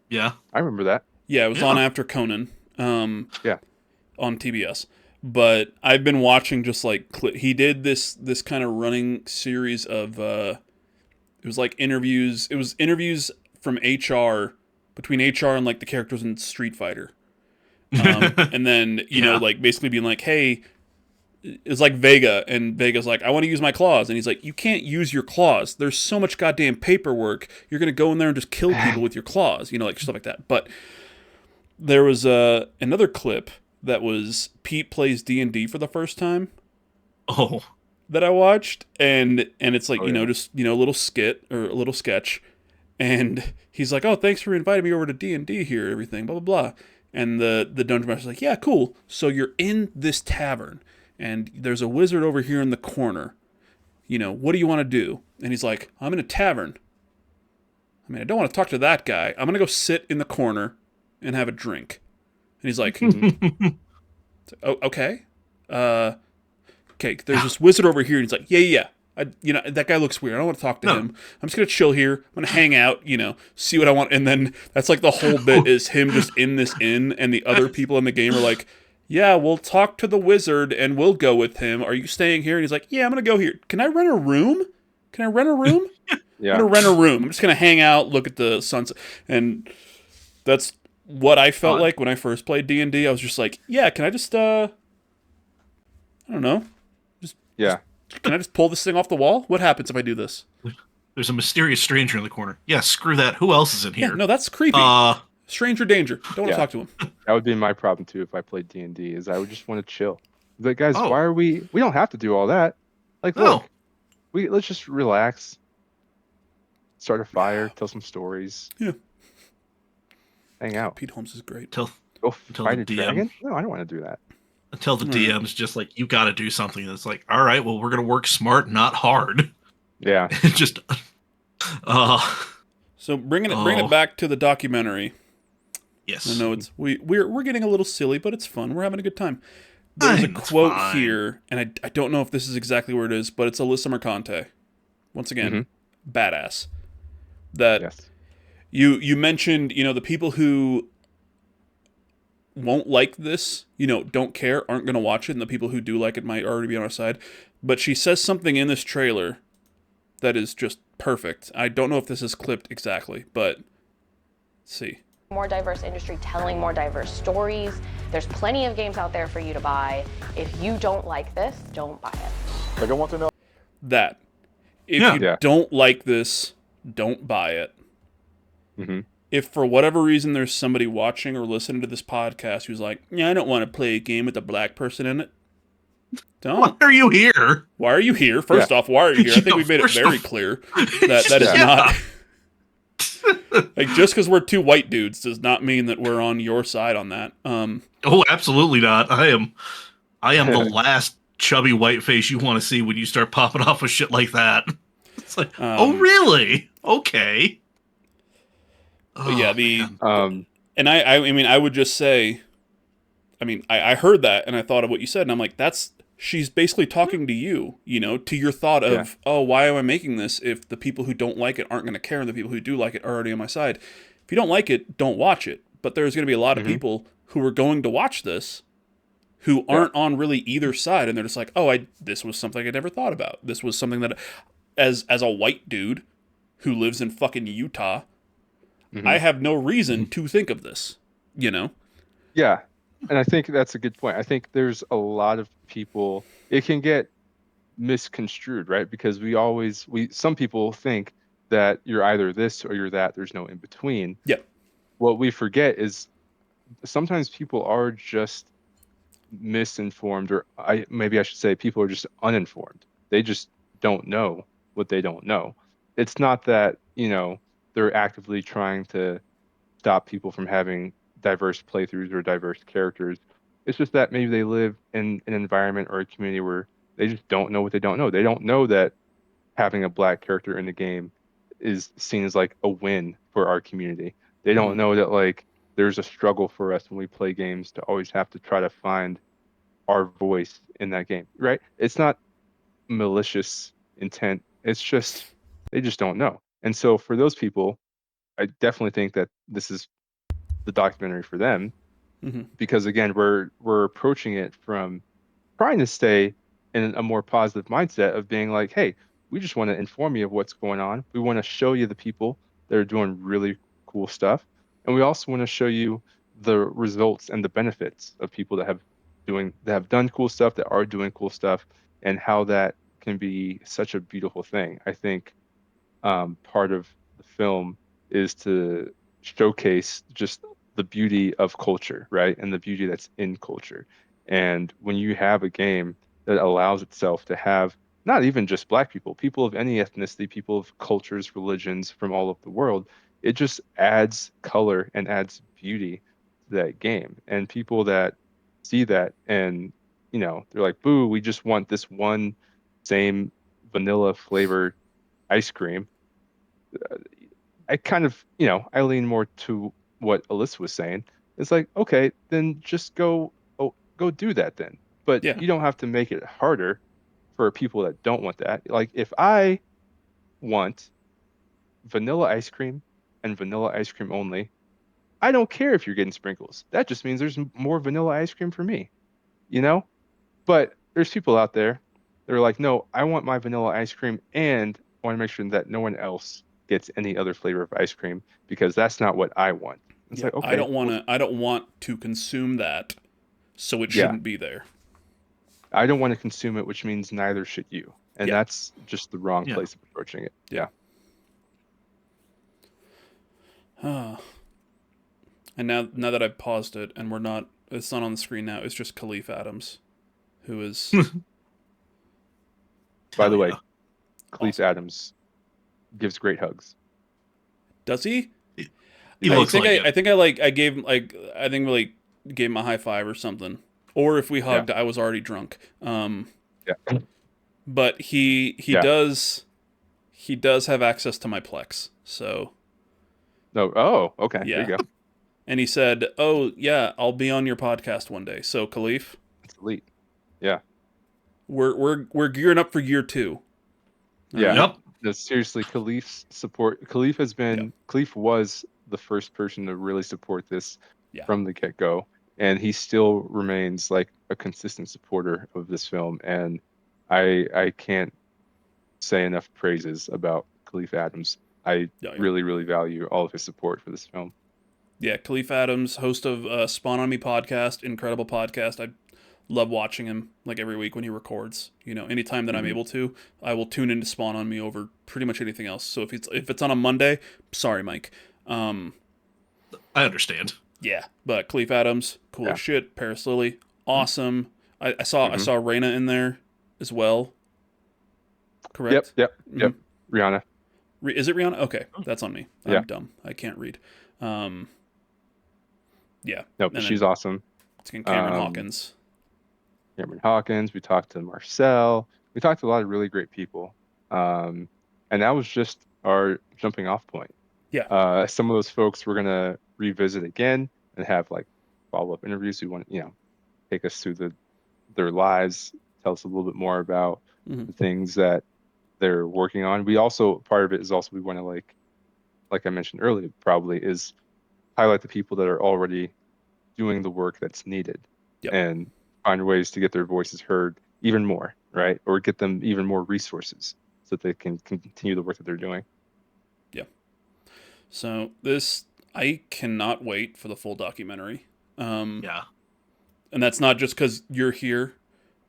Yeah. I remember that. Yeah, it was on after Conan. Yeah. On TBS. But I've been watching just like he did this kind of running series of it was like interviews. It was interviews from HR between HR and like the characters in Street Fighter. And then like basically being like, hey, it's like Vega, and Vega's like, I want to use my claws, and he's like, you can't use your claws. There's so much goddamn paperwork. You're gonna go in there and just kill people with your claws, like stuff like that. But there was another clip that was Pete plays D&D for the first time. Oh. That I watched, and it's like just a little skit or a little sketch, and he's like, oh, thanks for inviting me over to D&D here, everything, blah blah blah, and the dungeon master's like, yeah, cool. So you're in this tavern. And there's a wizard over here in the corner. What do you want to do? And he's like, I'm in a tavern. I mean, I don't want to talk to that guy. I'm going to go sit in the corner and have a drink. And he's like, oh, okay. Okay, there's this wizard over here. And he's like, yeah. That guy looks weird. I don't want to talk to him. I'm just going to chill here. I'm going to hang out, see what I want. And then that's like the whole bit is him just in this inn. And the other people in the game are like, yeah, we'll talk to the wizard and we'll go with him. Are you staying here? And he's like, yeah, I'm going to go here. Can I rent a room? Yeah. I'm going to rent a room. I'm just going to hang out, look at the sunset. And That's what I felt Odd. like when I first played D&D. I was just like, yeah, can I just I don't know, Yeah. can I just pull this thing off the wall? What happens if I do this? There's a mysterious stranger in the corner. Yeah, screw that. Who else is in Yeah, here? no, that's creepy. Stranger danger. Don't want to Yeah. talk to him. That would be my problem too if I played D&D, is I would just want to chill. Like, guys, Oh. why are we don't have to do all that. Like, No. look, let's just relax. Start a fire, tell some stories. Yeah. Hang out. Pete Holmes is great. Until Go Until fight the a DM. dragon? No, I don't want to do that. the Right. DM's just like, you got to do something. That's like, all right, well, we're gonna work smart, not hard. Yeah. Just, So bringing Oh. it back to the documentary. yes. I know we're getting a little silly, but it's fun. We're having a good time. There's a It's quote fine. here, and I don't know if this is exactly where it is, but it's Alyssa Mercante. Once again, badass. That Yes. you mentioned, the people who won't like this, don't care, aren't going to watch it, and the people who do like it might already be on our side. But she says something in this trailer that is just perfect. I don't know if this is clipped exactly, but let's see. More diverse industry, telling more diverse stories. There's plenty of games out there for you to buy. If you don't like this, don't buy it. Like, I want to know. That. If Yeah. you Yeah. don't like this, don't buy it. Mm-hmm. If for whatever reason there's somebody watching or listening to this podcast who's like, yeah, I don't want to play a game with a black person in it, Why don't. are you here? Why are you here? First off, why are you here? I think Yeah, we made it first very off- clear that is Yeah. not... Like, just because we're two white dudes does not mean that we're on your side on that. Oh, absolutely not. I am the last chubby white face you want to see when you start popping off with shit like that. It's like, oh, really? Okay. But yeah, Man. and I mean, I would just say, I heard that and I thought of what you said, and I'm like, she's basically talking to you, to your thought of, oh, why am I making this if the people who don't like it aren't going to care and the people who do like it are already on my side? If you don't like it, don't watch it. But there's going to be a lot of people who are going to watch this who aren't on really either side, and they're just like, oh, this was something I never thought about. This was something that, as a white dude who lives in fucking Utah, I have no reason to think of this, Yeah. And I think that's a good point. I think there's a lot of people, it can get misconstrued, right? Because some people think that you're either this or you're that. There's no in between. Yeah. What we forget is sometimes people are just misinformed, or maybe I should say people are just uninformed. They just don't know what they don't know. It's not that, they're actively trying to stop people from having diverse playthroughs or diverse characters. It's just that maybe they live in an environment or a community where they just don't know what they don't know. They don't know that having a black character in the game is seen as like a win for our community. They don't know that like there's a struggle for us when we play games to always have to try to find our voice in that game, right? It's not malicious intent. It's just they just don't know. And so for those people, I definitely think that this is the documentary for them, because again, we're approaching it from trying to stay in a more positive mindset of being like, hey, we just want to inform you of what's going on. We want to show you the people that are doing really cool stuff, and we also want to show you the results and the benefits of people that have done cool stuff, that are doing cool stuff, and how that can be such a beautiful thing. I think part of the film is to showcase just the beauty of culture, right? And the beauty that's in culture. And when you have a game that allows itself to have not even just black people, people of any ethnicity, people of cultures, religions from all over the world, it just adds color and adds beauty to that game. And people that see that and, they're like, boo, we just want this one same vanilla flavored ice cream. I kind of, I lean more to what Alyssa was saying. It's like, okay, then just go do that then. But Yeah. you don't have to make it harder for people that don't want that. Like if I want vanilla ice cream and vanilla ice cream only, I don't care if you're getting sprinkles. That just means there's more vanilla ice cream for me, But there's people out there that are like, no, I want my vanilla ice cream and I want to make sure that no one else gets any other flavor of ice cream because that's not what I want. It's Yeah, like, I okay, don't want to. I don't want to consume that, so it yeah, shouldn't be there. I don't want to consume it, which means neither should you. And Yeah, that's just the wrong Yeah. place of approaching it. yeah. And now that I've paused it and it's not on the screen now. It's just Khalif Adams, who is By the Hell way, yeah. Khalif awesome. Adams gives great hugs. Does he? He I looks think like I, it. I think I like I gave like I think we like gave him a high five or something. Or if we Yeah, hugged, I was already drunk. yeah, But he yeah. does have access to my Plex. So No, oh, okay, there you yeah. go. And he said, "Oh yeah, I'll be on your podcast one day." So Khalif, It's elite. Yeah, we're gearing up for year 2. All yeah. right. Yep. No, seriously, Khalif's support. Yeah. Khalif was the first person to really support this Yeah. from the get-go, and he still remains like a consistent supporter of this film. And I can't say enough praises about Khalif Adams. I Yeah. Yeah. really, really value all of his support for this film. Yeah, Khalif Adams, host of Spawn on Me podcast, incredible podcast. I love watching him like every week when he records. Anytime that I'm Hmm. able to, I will tune into Spawn on Me over pretty much anything else. So if it's on a Monday, sorry, Mike. Um, I understand. yeah, but Khalif Adams, cool Yeah. as shit. Paris Lily, Mhm. awesome. I saw Hmm. Raina in there as well. Yep, Correct. yep, Mm-hmm. yep. Rihanna. Is it Rihanna? Okay, that's on me. Yeah. I'm dumb. I can't read. Um, yeah, No, and but then she's awesome. it's Cameron Um, Hawkins. Cameron Hawkins. We talked to Marcel. We talked to a lot of really great people. And that was just our jumping off point. Yeah. Some of those folks we're gonna revisit again and have like follow-up interviews who want, take us through their lives, tell us a little bit more about Mm-hmm. the things that they're working on. We also, part of it is also we want to like I mentioned earlier, probably is highlight the people that are already doing the work that's needed Yep. and find ways to get their voices heard even more, right? Or get them even more resources so that they can continue the work that they're doing. Yeah. So I cannot wait for the full documentary. Yeah. And that's not just because you're here.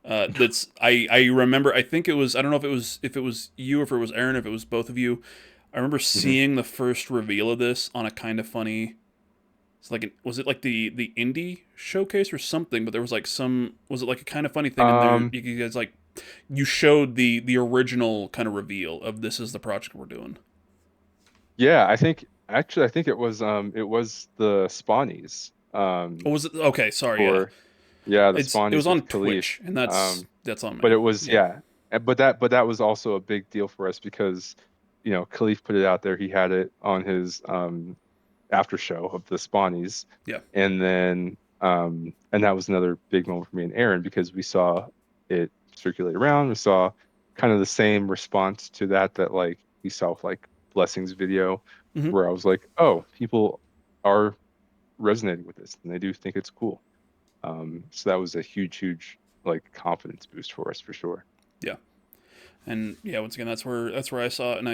I remember. I think it was. I don't know if it was you or if it was Aaron. If it was both of you. I remember seeing the first reveal of this on a Kind of Funny. It's like was it like the indie showcase or something? But there was like was it like a Kind of Funny thing in there? You guys like you showed the original kind of reveal of this is the project we're doing. Yeah, I think it was the Spawnies. Oh, was it? Okay, sorry. Yeah, Yeah, the it was Spawnies on with Khalif. Twitch, and that's on But me. it was, Yeah. but that was also a big deal for us because Khalif put it out there. He had it on his after show of the Spawnies. Yeah. And then and that was another big moment for me and Aaron because we saw it circulate around. We saw kind of the same response to that like we saw with like Blessing's video, Mm-hmm. where I was like, oh, people are resonating with this and they do think it's cool. So that was a huge like confidence boost for us for sure. Yeah. And yeah, once again, that's where I saw it, and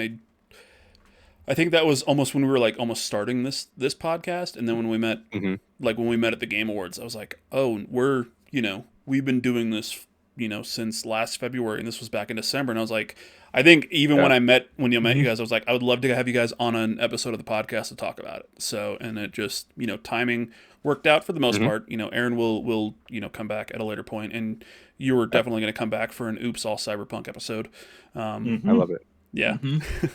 I think that was almost when we were like almost starting this podcast, and then when we met, Mm-hmm. like when we met at the Game Awards, I was like, oh, we've been doing this, since last February, and this was back in December, and I was like, I think even Yeah. when you met you guys, I was like, I would love to have you guys on an episode of the podcast to talk about it. So, and it just, timing worked out for the most Mm-hmm. part. Aaron will come back at a later point, and you were definitely going to come back for an Oops All Cyberpunk episode. Mhm. I love it. Yeah. Mhm.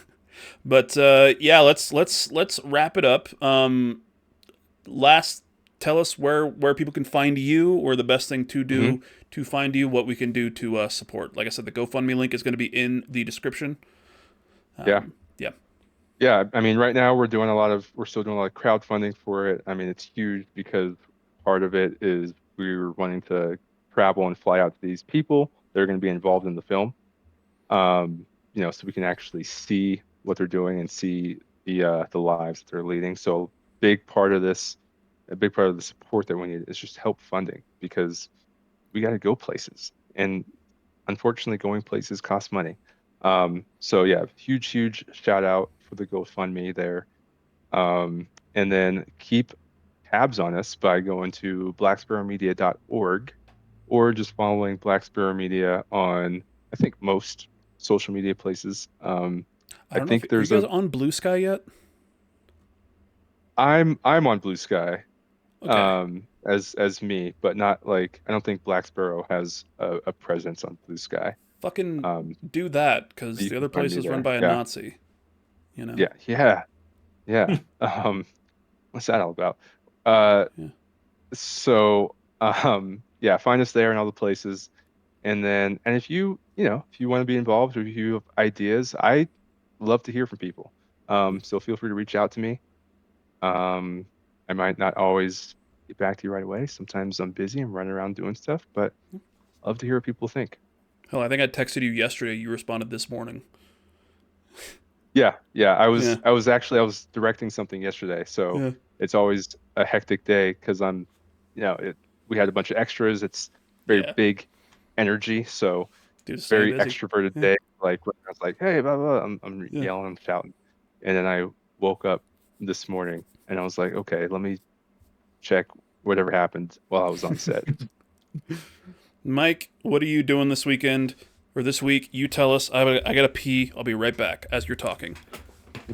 But yeah, let's wrap it up. Tell us where people can find you, or the best thing to do to find you, what we can do to support. Like I said, the GoFundMe link is going to be in the description. Yeah. Yeah. Yeah, I mean, right now we're still doing a lot of crowdfunding for it. I mean, it's huge because part of it is we're wanting to travel and fly out to these people that are going to be involved in the film. So we can actually see what they're doing and see the lives that they're leading. So a big part of the support that we need is just help funding because we got to go places, and unfortunately, going places costs money. So yeah, huge shout out for the GoFundMe there. And then keep tabs on us by going to blacksparrowmedia.org or just following Black Sparrow Media on, I think, most social media places. I I don't know if think are you there's guys on Blue Sky yet? I'm on Blue Sky, Okay. as me, but not like I don't think Black Sparrow has a presence on Blue Sky. Fucking Um, do that, but because you the can other find place me is run there. by a Yeah, Nazi. You know. yeah, yeah, yeah. What's that all about? Uh, Yeah. so yeah, find us there and all the places. And if if you want to be involved or if you have ideas, I love to hear from people. So feel free to reach out to me. Um, I might not always get back to you right away. Sometimes I'm busy and running around doing stuff, but I love to hear what people think. Hell, I think I texted you yesterday. You responded this morning. Yeah, yeah. Yeah. I was directing something yesterday, so Yeah. it's always a hectic day because we had a bunch of extras. It's very Yeah. big energy, so Dude, stay very busy. extroverted Yeah. day. Like when I was like, hey, blah, blah, blah, I'm Yeah. yelling and shouting. And then I woke up this morning and I was like, okay, let me check whatever happened while I was on set. Mike, what are you doing this weekend or this week? You tell us. I gotta pee. I'll be right back as you're talking.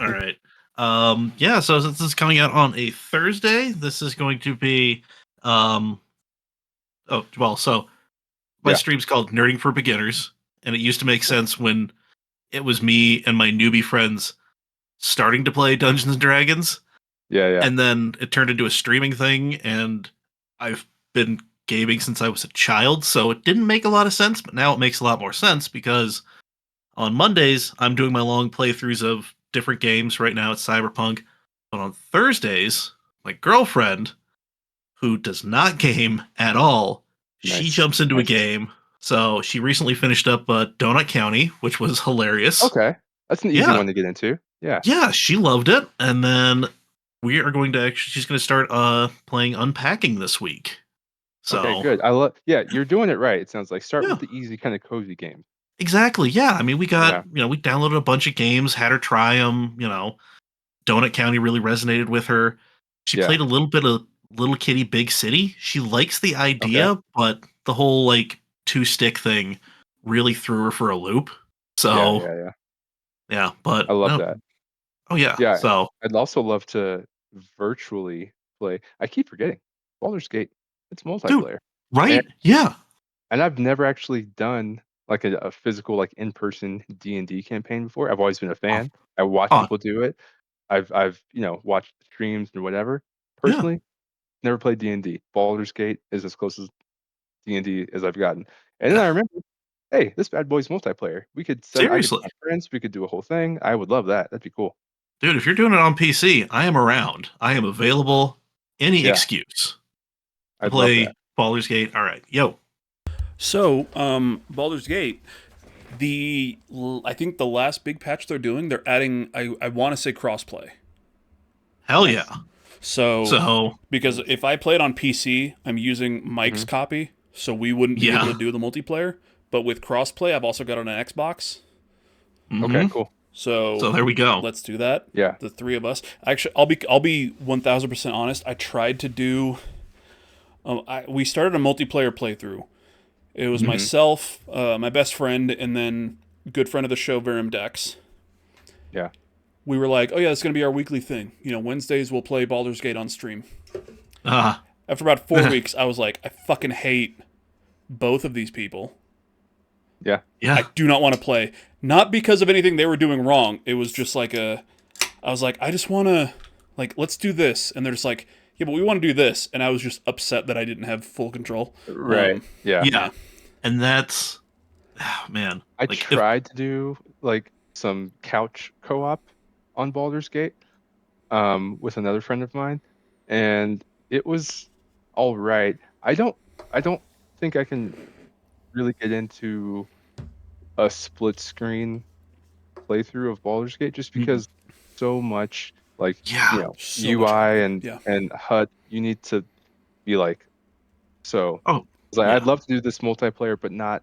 All right. Yeah, so since this is coming out on a Thursday, this is going to be oh well, so my Yeah. stream's called Nerding for Beginners, and it used to make sense when it was me and my newbie friends starting to play Dungeons and Dragons, Yeah, yeah. and then it turned into a streaming thing, and I've been gaming since I was a child, so it didn't make a lot of sense, but now it makes a lot more sense because on Mondays I'm doing my long playthroughs of different games. Right now it's Cyberpunk, but on Thursdays, my girlfriend, who does not game at all, she Nice. jumps into a game. So she recently finished up Donut County, which was hilarious. Okay. That's an easy Yeah, one to get into. Yeah. yeah, she loved it. And then we are going to actually, she's going to start playing Unpacking this week. Okay, So good. Yeah, you're doing it right. It sounds like start yeah, with the easy kind of cozy game. exactly. Yeah, I mean, we got, Yeah. we downloaded a bunch of games, had her try them. Donut County really resonated with her. She Yeah. played a little bit of Little Kitty Big City. She likes the Okay. idea, but the whole like two stick thing really threw her for a loop. Yeah, So yeah, yeah. yeah, but I love no, that. oh yeah. Yeah. So I'd also love to virtually play. I keep forgetting. Baldur's Gate. It's dude, multiplayer. And right? Yeah. and I've never actually done like a physical like in-person D&D campaign before. I've always been a Oh, fan. I watch oh, people do it. I've watched streams and whatever. yeah. Personally, never played D&D. Baldur's Gate is as close as D&D as I've gotten. And then I remember, hey, this bad boy's multiplayer. I could Seriously. have friends, we could do a whole thing. I would love that. That'd be cool. Dude, if you're doing it on PC, I am around. I am available. Any Yeah, excuse to I'd love that. play Baldur's Gate. All right. Yo. So, Baldur's Gate, I think the last big patch they're doing, they're adding. I want to say crossplay. Hell Nice. yeah. So, So because if I play it on PC, I'm using Mike's Mhm. copy, so we wouldn't be able yeah. to do the multiplayer. But with crossplay, I've also got it on an Xbox. Okay, Mhm. cool. So So there we go. let's do that. Yeah. The three of us. Actually, I'll be 1,000% honest. I tried to do. We started a multiplayer playthrough. It was Mhm. myself, my best friend, and then good friend of the show, Verum Dex. Yeah. We were like, oh yeah, it's gonna be our weekly thing. Wednesdays we'll play Baldur's Gate on stream. Ah. After about 4 weeks, I was like, I fucking hate both of these people. Yeah. Yeah. I do not want to play. Not because of anything they were doing wrong. It was just like I was like, I just want to, like, let's do this. And they're just like, yeah, but we want to do this. And I was just upset that I didn't have full control. Right. Yeah. Yeah. And that's man. I Like tried to do like some couch co-op on Baldur's Gate with another friend of mine, and it was all right. I don't think I can really get into a split screen playthrough of Baldur's Gate just because so much like yeah. So much UI happening. Yeah. and HUD you need to be like so Oh, it's like yeah. I'd love to do this multiplayer but not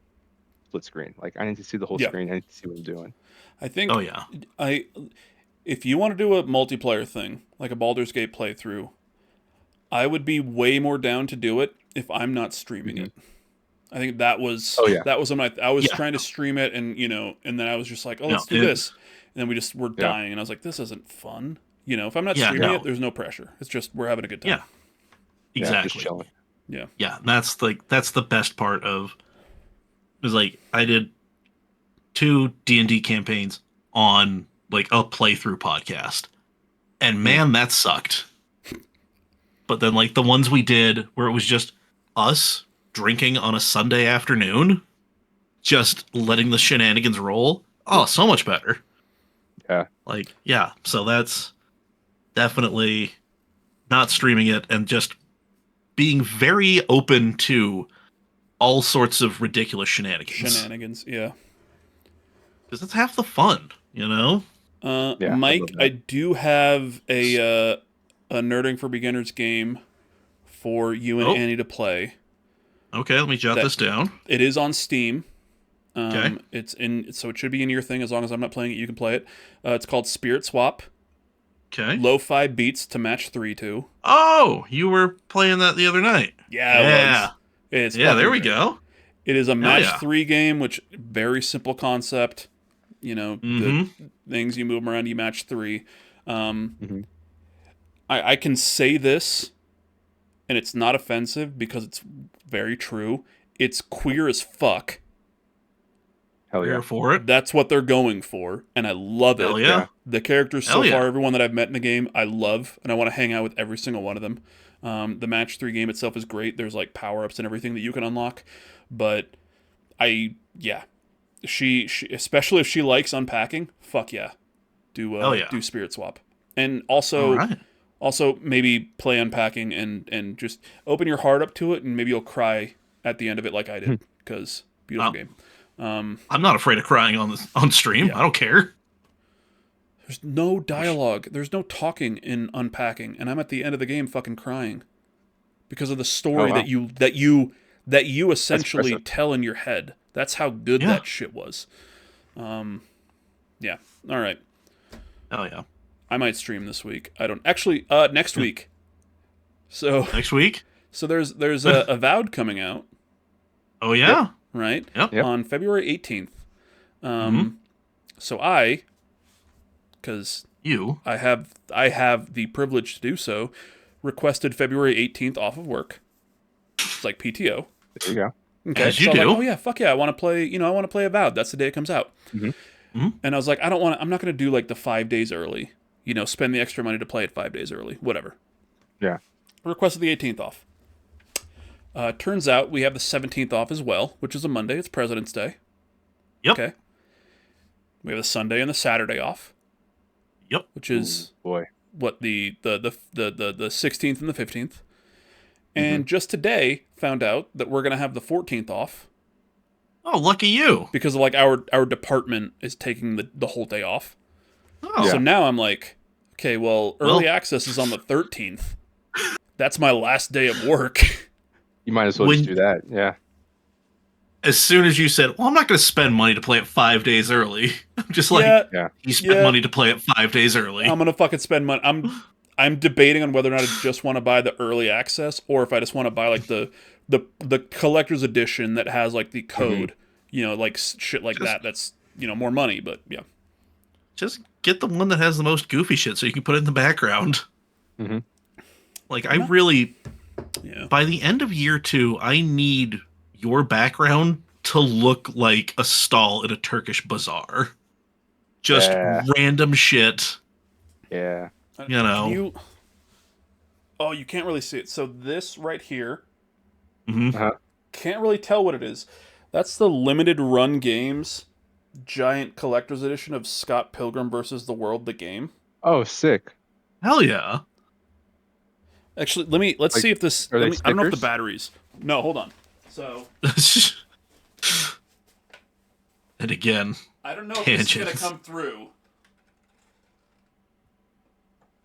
split screen. Like I need to see the whole Yeah. screen. I need to see what I'm doing. I think Oh yeah. if you want to do a multiplayer thing, like a Baldur's Gate playthrough, I would be way more down to do it if I'm not streaming it. I think that was that was when I was trying to stream it, and and then I was just like, oh, let's do this, and then we just were dying, and I was like, this isn't fun. If I'm not streaming it, there's no pressure. It's just we're having a good time. Yeah, exactly. Just chilling. Yeah. That's the best part of. It was like I did 2 D&D campaigns on like a playthrough podcast, and man, that sucked. But then like the ones we did where it was just us drinking on a Sunday afternoon, just letting the shenanigans roll. Oh, so much better. Yeah. So that's definitely not streaming it and just being very open to all sorts of ridiculous shenanigans. Yeah. Because it's half the fun, Mike, I do have a Nerding for Beginners game for you and Annie to play. Okay, let me jot this down. It is on Steam. Okay. So it should be in your thing. As long as I'm not playing it, you can play it. It's called Spirit Swap. Okay. Lo-fi beats to match 3 to. Oh, you were playing that the other night. Yeah. It's there we go. It is a match 3 game, which very simple concept. The things you move them around, you match 3. I can say this, and it's not offensive because it's very true. It's queer as fuck. Hell yeah. Here for it. That's what they're going for, and I love it. Hell yeah. The characters so far, everyone that I've met in the game, I love, and I want to hang out with every single one of them. The match 3 game itself is great. There's like power-ups and everything that you can unlock, but she especially if she likes unpacking, fuck yeah. Do Spirit Swap. And also maybe play unpacking and just open your heart up to it, and maybe you'll cry at the end of it like I did, because beautiful game. I'm not afraid of crying on stream. I don't care. There's no dialogue. There's no talking in unpacking, and I'm at the end of the game fucking crying because of the story that you essentially tell in your head. That's how good that shit was. Yeah. All right. Hell yeah. I might stream this week. I don't actually. Next week. So next week. So there's a Avowed coming out. Oh yeah. Right. Yep. On February 18th. So because I have the privilege to do so, requested February 18th off of work. It's like PTO. There you go. Okay. As you so do. I'm like, oh yeah, fuck yeah, I want to play. I want to play Avowed. That's the day it comes out. And I was like, I'm not going to do like the 5 days early. Spend the extra money to play it 5 days early. Whatever. Yeah. Requested the 18th off. Turns out we have the 17th off as well, which is a Monday. It's President's Day. Yep. Okay. We have the Sunday and the Saturday off. Yep. Which is what the 16th and the 15th. And just today found out that we're gonna have the 14th off. Oh, lucky you! Because of like our department is taking the whole day off. Oh. So now I'm like, okay, well, early access is on the 13th. That's my last day of work. You might as well just do that. Yeah. As soon as you said, well, I'm not going to spend money to play it 5 days early. I'm just like, you spent money to play it 5 days early. I'm going to fucking spend money. I'm debating on whether or not I just want to buy the early access, or if I just want to buy like the collector's edition that has like the code, like shit like that. That's, more money, but yeah. Just get the one that has the most goofy shit so you can put it in the background. Like, I really, by the end of year 2, I need your background to look like a stall in a Turkish bazaar. Just random shit. Yeah. You can't really see it. So this right here, can't really tell what it is. That's the limited run games giant collector's edition of Scott Pilgrim versus the World, the game. Oh, sick. Hell yeah. Actually, let's see if this, I don't know if the batteries. No, hold on. So. And again. I don't know if this is going to come through.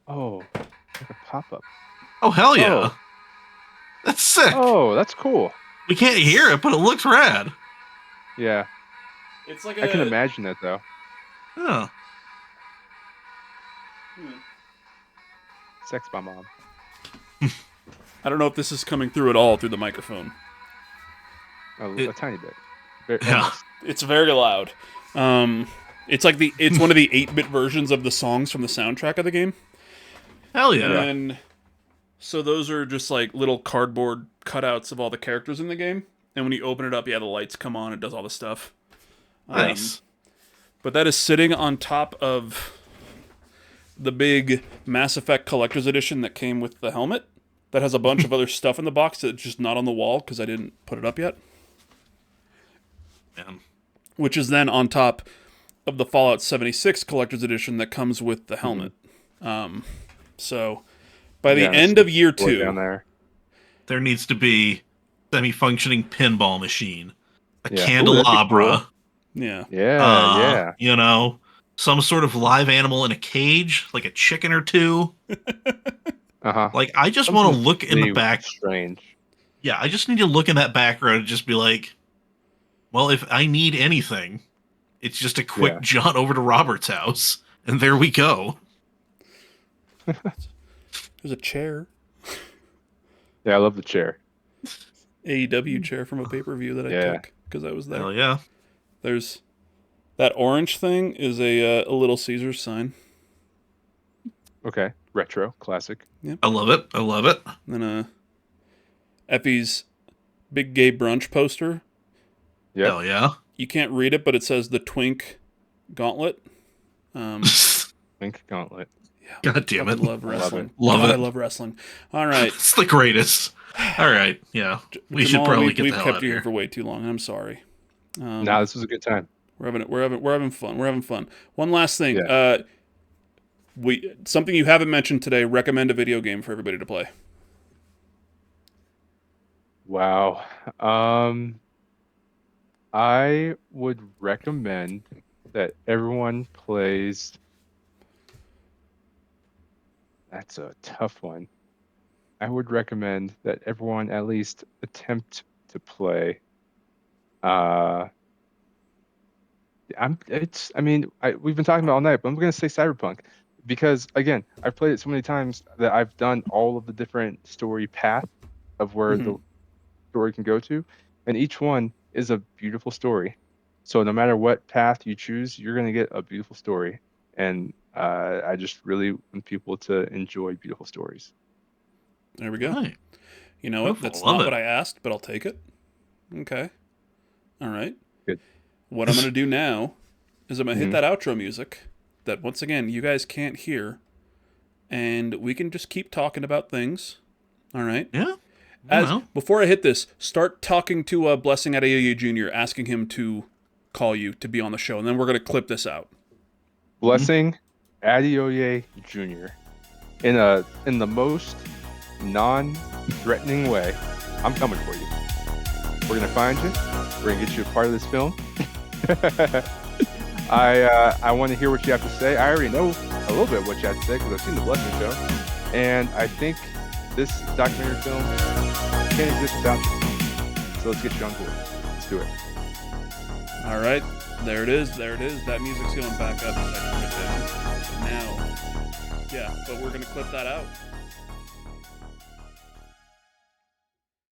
Oh, like a pop-up. Oh, hell yeah. Oh. That's sick. Oh, that's cool. We can't hear it, but it looks rad. Yeah. It's like I can imagine that, though. Yeah. Sex by mom. I don't know if this is coming through at all through the microphone. A tiny bit. Very, Yeah. almost. It's very loud. It's like it's one of the 8-bit versions of the songs from the soundtrack of the game. Hell yeah. And then, so those are just like little cardboard cutouts of all the characters in the game. And when you open it up, the lights come on. It does all the stuff. Nice. But that is sitting on top of the big Mass Effect Collector's Edition that came with the helmet. That has a bunch of other stuff in the box that's just not on the wall because I didn't put it up yet. Man. Which is then on top of the Fallout 76 Collector's Edition that comes with the helmet. So by the end of year 2, down there needs to be semi-functioning pinball machine, a Yeah. candelabra, yeah, Yeah. you know, some sort of live animal in a cage, like a chicken or two. Like, I just want to look in the back. Strange. Yeah, I just need to look in that background and just be like, well, if I need anything, it's just a quick jaunt over to Robert's house, and there we go. There's a chair. Yeah, I love the chair. AEW chair from a pay-per-view that I took because I was there. Hell yeah. There's that orange thing is a Little Caesars sign. Okay. Retro. Classic. Yep. I love it. I love it. And then Effie's big gay brunch poster. Yeah. Hell yeah. You can't read it, but it says the Twink Gauntlet. Twink Gauntlet. Yeah. God damn it. I love wrestling. Love it. I love wrestling. All right. It's the greatest. All right. Yeah. We should probably get the hell out We've kept of you here. here for way too long. I'm sorry. Nah, this was a good time. We're having fun. We're having fun. One last thing. Yeah. Something you haven't mentioned today. Recommend a video game for everybody to play. Wow. I would recommend that everyone plays. That's a tough one. I would recommend that everyone at least attempt to play. We've been talking about it all night, but I'm gonna say Cyberpunk because again, I've played it so many times that I've done all of the different story path of where the story can go to, and each one is a beautiful story. So no matter what path you choose, you're gonna get a beautiful story, and I just really want people to enjoy beautiful stories. There we go. Right. You know what? That's not what I asked, but I'll take it. Okay. All right. Good. What I'm going to do now is I'm going to hit that outro music that, once again, you guys can't hear. And we can just keep talking about things. All right? Yeah. Before I hit this, start talking to Blessing Adeoye Jr., asking him to call you to be on the show. And then we're going to clip this out. Blessing Adeoye Jr. in the most non-threatening way. I'm coming for you. We're gonna find you. We're gonna get you a part of this film. I want to hear what you have to say. I already know a little bit of what you have to say because I've seen the Blessing show, and I think this documentary film can't exist without you. So let's get you on board. Let's do it. All right. There it is. There it is. That music's going back up as I turn it down. Now, yeah, but we're going to clip that out.